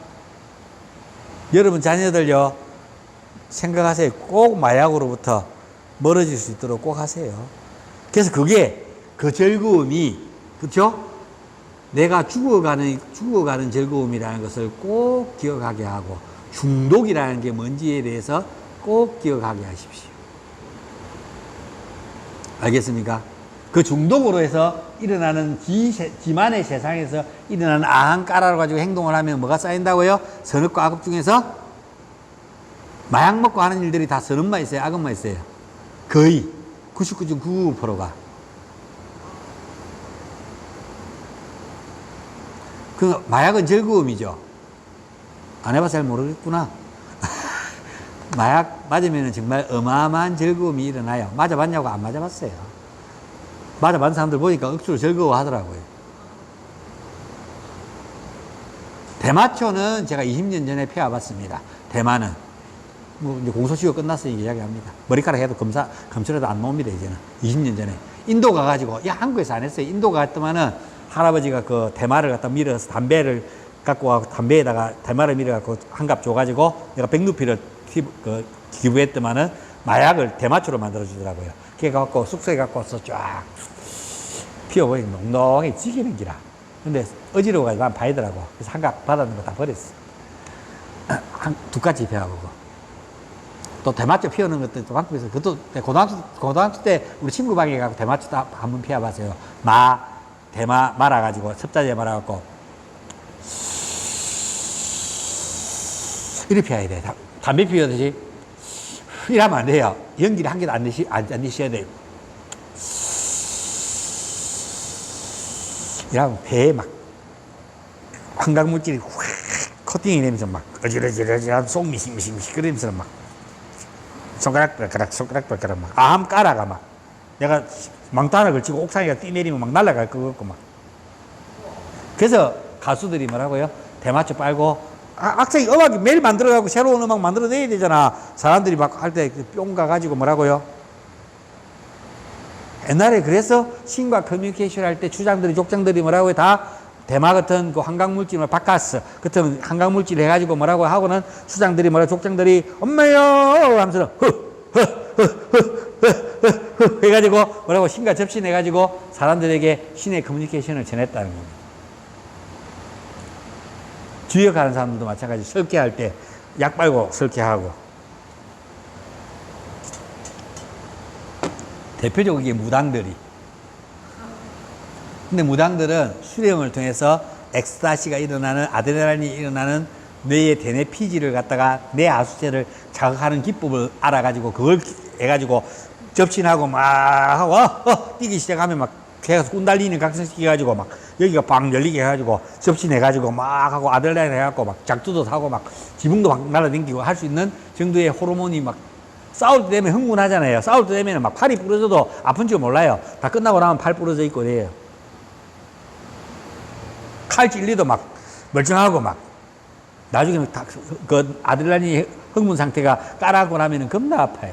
Speaker 1: 여러분 자녀들요, 생각하세요. 꼭 마약으로부터 멀어질 수 있도록 꼭 하세요. 그래서 그게, 그 즐거움이, 그쵸? 내가 죽어가는 즐거움이라는 것을 꼭 기억하게 하고, 중독이라는 게 뭔지에 대해서 꼭 기억하게 하십시오. 알겠습니까? 그 중독으로 해서 일어나는 기만의 세상에서 일어나는 아한까라로 가지고 행동을 하면 뭐가 쌓인다고요? 선업과 악업 중에서 마약 먹고 하는 일들이 다 선업만 있어요? 악업만 있어요? 거의 99.99%가. 그 마약은 즐거움이죠. 안 해봐서 잘 모르겠구나. 마약 맞으면 정말 어마어마한 즐거움이 일어나요. 맞아봤냐고? 안 맞아봤어요. 맞아봤는 사람들 보니까 억수로 즐거워하더라고요. 대마초는 제가 20년 전에 피워봤습니다. 대마는. 뭐 이제 공소시효 끝났으니 이야기합니다. 머리카락 해도 검출해도 안 나옵니다, 이제는. 20년 전에. 인도 가가지고, 한국에서 안 했어요. 인도 갔더만은 할아버지가 그 대마를 갖다 밀어서 담배를 갖고 와서 담배에다가 대마를 밀어갖고 한 갑 줘가지고 내가 백루피를 기부했더만은 마약을 대마초로 만들어주더라고요. 그래 갖고 숙소에 갖고 와서 쫙 피워버리면 농농하게 지기는 기라. 근데 어지러워가지고 한 바이더라고. 그래서 한 갑 받았는 거 다 버렸어. 두 가지 배워보고. 또 대마초 피우는 것도 또 한국에서, 그것도 고등학교 때 우리 친구 방에 가고 대마초 한번 피워봤어요. 대마 말아가지고, 섭자재 말아갖고, 이렇게 해야 돼. 담배 피우듯이. 이러면 안 돼요. 연기를 한 개도 안 내셔야 돼요. 이러면 배에 막 환각물질이 확 코팅이 되면서 막 어지러지러지한 속 미식미식 그러면서 막 손가락 발가락 막 암 깔아가 막 내가 망토 하나 걸치고 옥상에 뛰내리면 막 날아갈 것 같고 막. 그래서 가수들이 뭐라고요? 대마초 빨고 악상이 음악이 매일 만들어가고 새로운 음악 만들어내야 되잖아. 사람들이 막 할 때 뿅 가가지고 뭐라고요? 옛날에 그래서 신과 커뮤니케이션 할 때 주장들이 족장들이 뭐라고요? 다 대마 같은 그 환각물질, 바카스 같은 환각물질 해가지고 뭐라고 하고는 수장들이 뭐라 족장들이 엄마요 하면서 해가지고 뭐라고 신과 접신해가지고 사람들에게 신의 커뮤니케이션을 전했다는 겁니다. 주역하는 사람들도 마찬가지. 설계할 때 약 빨고 설계하고. 대표적으로 이게 무당들이. 근데 무당들은 수령을 통해서 엑스타시가 일어나는, 아드레날린이 일어나는 뇌의 대뇌 피지를 갖다가 뇌 아수체를 자극하는 기법을 알아가지고 그걸 해가지고 접신하고 막 하고 뛰기 시작하면 막 계속 꾼달리니 각성시켜가지고 막 여기가 방 열리게 해가지고 접신해가지고 막 하고 아드레날린 해갖고 막 작두도 타고 막 지붕도 막 날아다니고 할 수 있는 정도의 호르몬이 막 싸울 때 되면 흥분하잖아요. 싸울 때 되면 막 팔이 부러져도 아픈 줄 몰라요. 다 끝나고 나면 팔 부러져 있고 그래요. 칼 찔리도 막 멀쩡하고 막 나중에는 다 그 아드레날린 흥분 상태가 깔아고 나면은 겁나 아파요.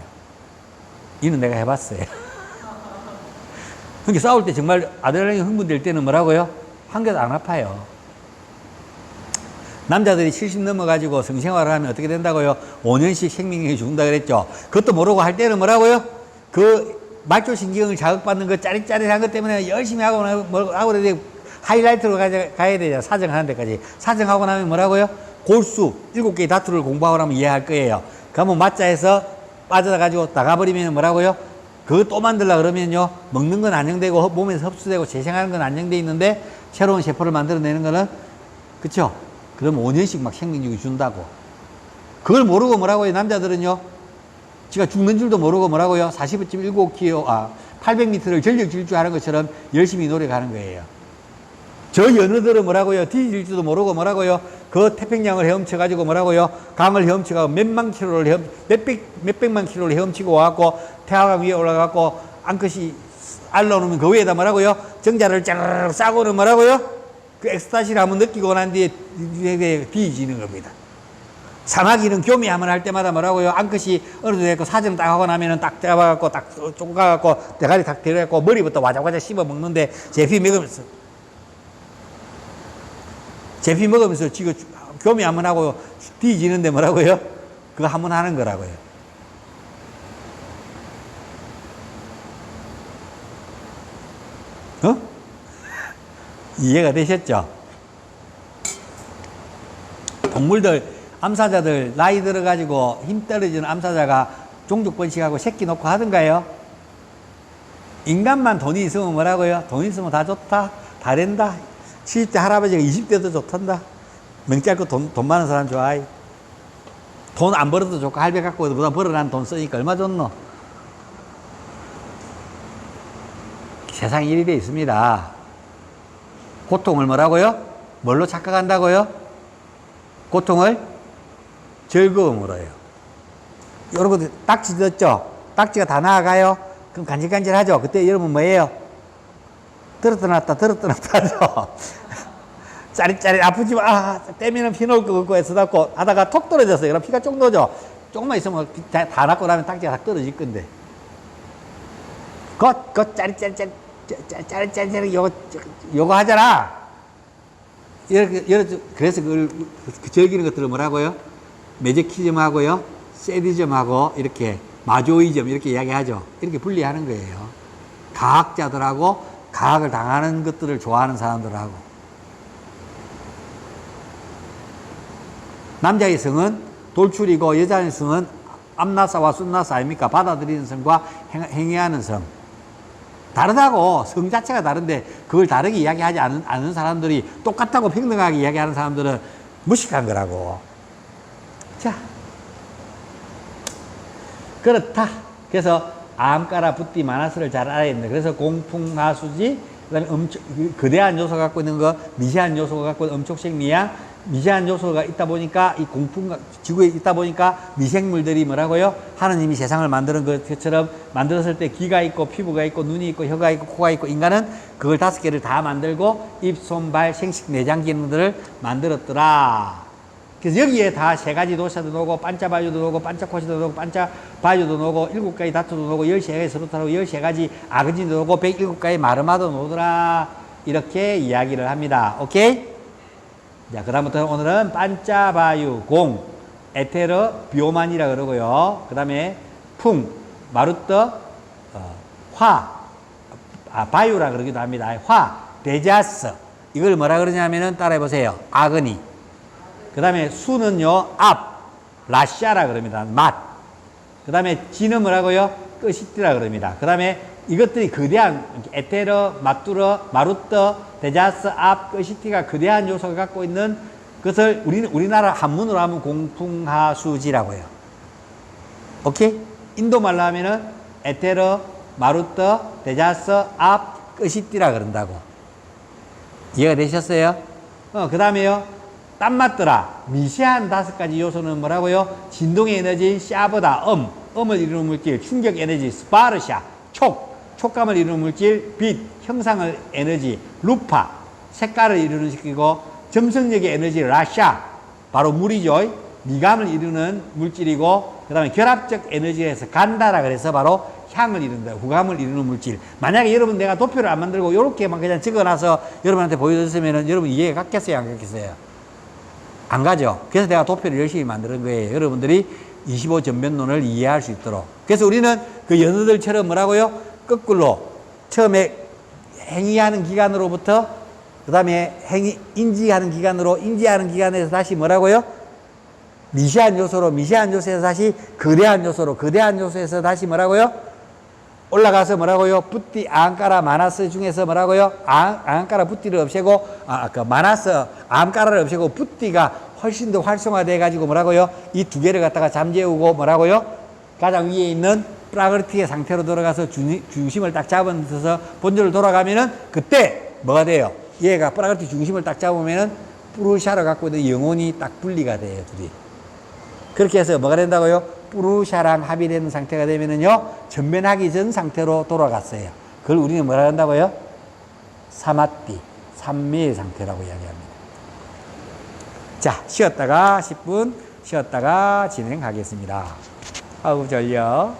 Speaker 1: 이는 내가 해봤어요. 그러니까 싸울 때 정말 아드레날린 흥분될 때는 뭐라고요? 한 개도 안 아파요. 남자들이 70 넘어가지고 성생활을 하면 어떻게 된다고요? 5년씩 생명력이 죽는다 그랬죠. 그것도 모르고 할 때는 뭐라고요? 그 말초신경을 자극받는 그 짜릿짜릿한 것 때문에 열심히 하고 그래야 하이라이트로 가야 되잖아. 사정하는 데까지. 사정하고 나면 뭐라고요? 골수 7개의 다투를 공부하고 나면 이해할 거예요. 그러면 맞자해서 빠져가지고 나가버리면 뭐라고요? 그거 또 만들려 그러면요. 먹는 건 안정되고 몸에서 흡수되고 재생하는 건 안정돼 있는데 새로운 세포를 만들어내는 거는 그쵸? 그러면 5년씩 막 생명력이 준다고. 그걸 모르고 뭐라고요? 남자들은요. 지가 죽는 줄도 모르고 뭐라고요? 45.19km, 800m를 전력 질주하는 것처럼 열심히 노력하는 거예요. 저 연어들은 뭐라고요? 뒤질 줄도 모르고 뭐라고요? 그 태평양을 헤엄쳐가지고 뭐라고요? 강을 헤엄쳐가고 몇백만 킬로를 헤엄치고 와갖고 태화강 위에 올라가갖고 앙컷이 알러놓으면 그 위에다 뭐라고요? 정자를 쫙 싸고는 뭐라고요? 그 엑스타시를 한번 느끼고 난 뒤에 비지는 겁니다. 사마귀는 교미하면 할 때마다 뭐라고요? 앙컷이 어느 정도 됐고 사정 딱 하고 나면은 딱 잡아갖고 딱 쪼가갖고 대가리 딱 데려갖고 머리부터 와자와자 씹어 먹는데 제피 먹으면서 지금 교미 한번 하고 뒤지는데 뭐라고요? 그거 한번 하는 거라고요. 어? 이해가 되셨죠? 동물들, 암사자들, 나이 들어가지고 힘 떨어지는 암사자가 종족 번식하고 새끼 놓고 하던가요? 인간만 돈이 있으면 뭐라고요? 돈 있으면 다 좋다, 다 된다. 70대 할아버지가 20대도 좋단다. 명짤고 돈 많은 사람 좋아해. 돈 안 벌어도 좋고 할배 갖고 보다 벌어난 돈 쓰니까 얼마 좋노? 세상에 일이 돼 있습니다. 고통을 뭐라고요? 뭘로 착각한다고요? 고통을 즐거움으로요. 여러분 딱지 듣죠? 딱지가 다 나아가요? 그럼 간질간질하죠? 그때 여러분 뭐예요? 들었다 놨다 하죠. 짜릿짜릿 아프지만 떼면은 피 나올 것 같고 해서 하다가 톡 떨어졌어요. 그럼 피가 쪽 나오죠. 조금만 있으면 다 났고 나면 딱지가 다 떨어질 건데. 짜릿짜릿 요거 하잖아. 그래서 그걸 즐기는 것들을 뭐라고요? 메저키즘하고요, 세디즘하고 이렇게 마조이즘 이렇게 이야기하죠. 이렇게 분리하는 거예요. 과학자들하고 과학을 당하는 것들을 좋아하는 사람들하고. 남자의 성은 돌출이고 여자의 성은 암나사와 순나사 아닙니까? 받아들이는 성과 행위하는 성. 다르다고. 성 자체가 다른데 그걸 다르게 이야기하지 않은 사람들이 똑같다고 평등하게 이야기하는 사람들은 무식한 거라고. 자, 그렇다. 그래서 암까라 붓디 마나스를 잘 알아야 됩니다. 그래서 공풍하수지, 그다음에 엄청 거대한 요소가 갖고 있는 거, 미세한 요소가 갖고 있는 엄촉색 미양, 미세한 요소가 있다 보니까 이 공풍 지구에 있다 보니까 미생물들이 뭐라고요? 하느님이 세상을 만드는 것처럼 만들었을 때 귀가 있고 피부가 있고 눈이 있고 혀가 있고 코가 있고 인간은 그걸 5개를 다 만들고 입, 손, 발, 생식, 내장 기능들을 만들었더라. 그래서 여기에 다 3가지 도샤도 나오고 반짜바유도 나오고 반짜코시도 나오고 반짜바유도 나오고 7가지 다투도 나오고 13가지 서로타로 13가지 아그진도 나오고 107가지 마르마도 나오더라. 이렇게 이야기를 합니다. 오케이? 자, 그 다음부터 오늘은 반짜바유, 공, 에테르, 비오만이라 그러고요. 그 다음에 풍, 마루떠, 화, 바유라 그러기도 합니다. 화, 데자스. 이걸 뭐라 그러냐면은 따라해보세요. 아그니. 그 다음에 수는요, 앞, 라샤라 그럽니다. 맛. 그 다음에 지는 뭐라고요? 끄시띠라 그럽니다. 그 다음에 이것들이 거대한, 에테르, 마뚜르, 마루떠, 데자스, 앞, 끄시띠가 거대한 요소가 갖고 있는 것을 우리나라 한문으로 하면 공풍하수지라고 해요. 오케이? 인도 말로 하면은 에테르, 마루떠, 데자스, 앞, 끄시띠라 그런다고. 이해가 되셨어요? 그 다음에요. 땀 맞더라. 미세한 5가지 요소는 뭐라고요? 진동의 에너지, 샤보다, 음을 이루는 물질, 충격 에너지, 스파르샤, 촉감을 이루는 물질, 빛, 형상의 에너지, 루파, 색깔을 이루는 식이고, 점성력의 에너지, 라샤, 바로 물이죠. 미감을 이루는 물질이고, 그 다음에 결합적 에너지에서 간다라 그래서 바로 향을 이룬다. 후감을 이루는 물질. 만약에 여러분 내가 도표를 안 만들고 이렇게만 그냥 적어놔서 여러분한테 보여줬으면 여러분 이해가 갔겠어요? 안 갔겠어요? 안 가죠. 그래서 내가 도표를 열심히 만드는 거예요. 여러분들이 25 전면론을 이해할 수 있도록. 그래서 우리는 그 연어들처럼 뭐라고요? 거꾸로 처음에 행위하는 기관으로부터 그 다음에 인지하는 기관에서 다시 뭐라고요? 미세한 요소에서 다시 거대한 요소에서 다시 뭐라고요? 올라가서 뭐라고요? 붓디, 아한까라, 마나스 중에서 뭐라고요? 아한까라, 붓디를 없애고, 마나스, 아한까라를 없애고, 붓디가 훨씬 더 활성화돼가지고 뭐라고요? 이 2개를 갖다가 잠재우고 뭐라고요? 가장 위에 있는 프라그르티의 상태로 돌아가서 중심을 딱 잡으면서 본질을 돌아가면은 그때 뭐가 돼요? 얘가 프라그르티 중심을 딱 잡으면은 뿌르샤를 갖고 있는 영혼이 딱 분리가 돼요, 둘이. 그렇게 해서 뭐가 된다고요? 뿌르샤랑 합의되는 상태가 되면은요, 전면하기 전 상태로 돌아갔어요. 그걸 우리는 뭐라 한다고요? 사마띠, 삼미의 상태라고 이야기합니다. 자, 쉬었다가 10분 쉬었다가 진행하겠습니다. 아우, 졸려.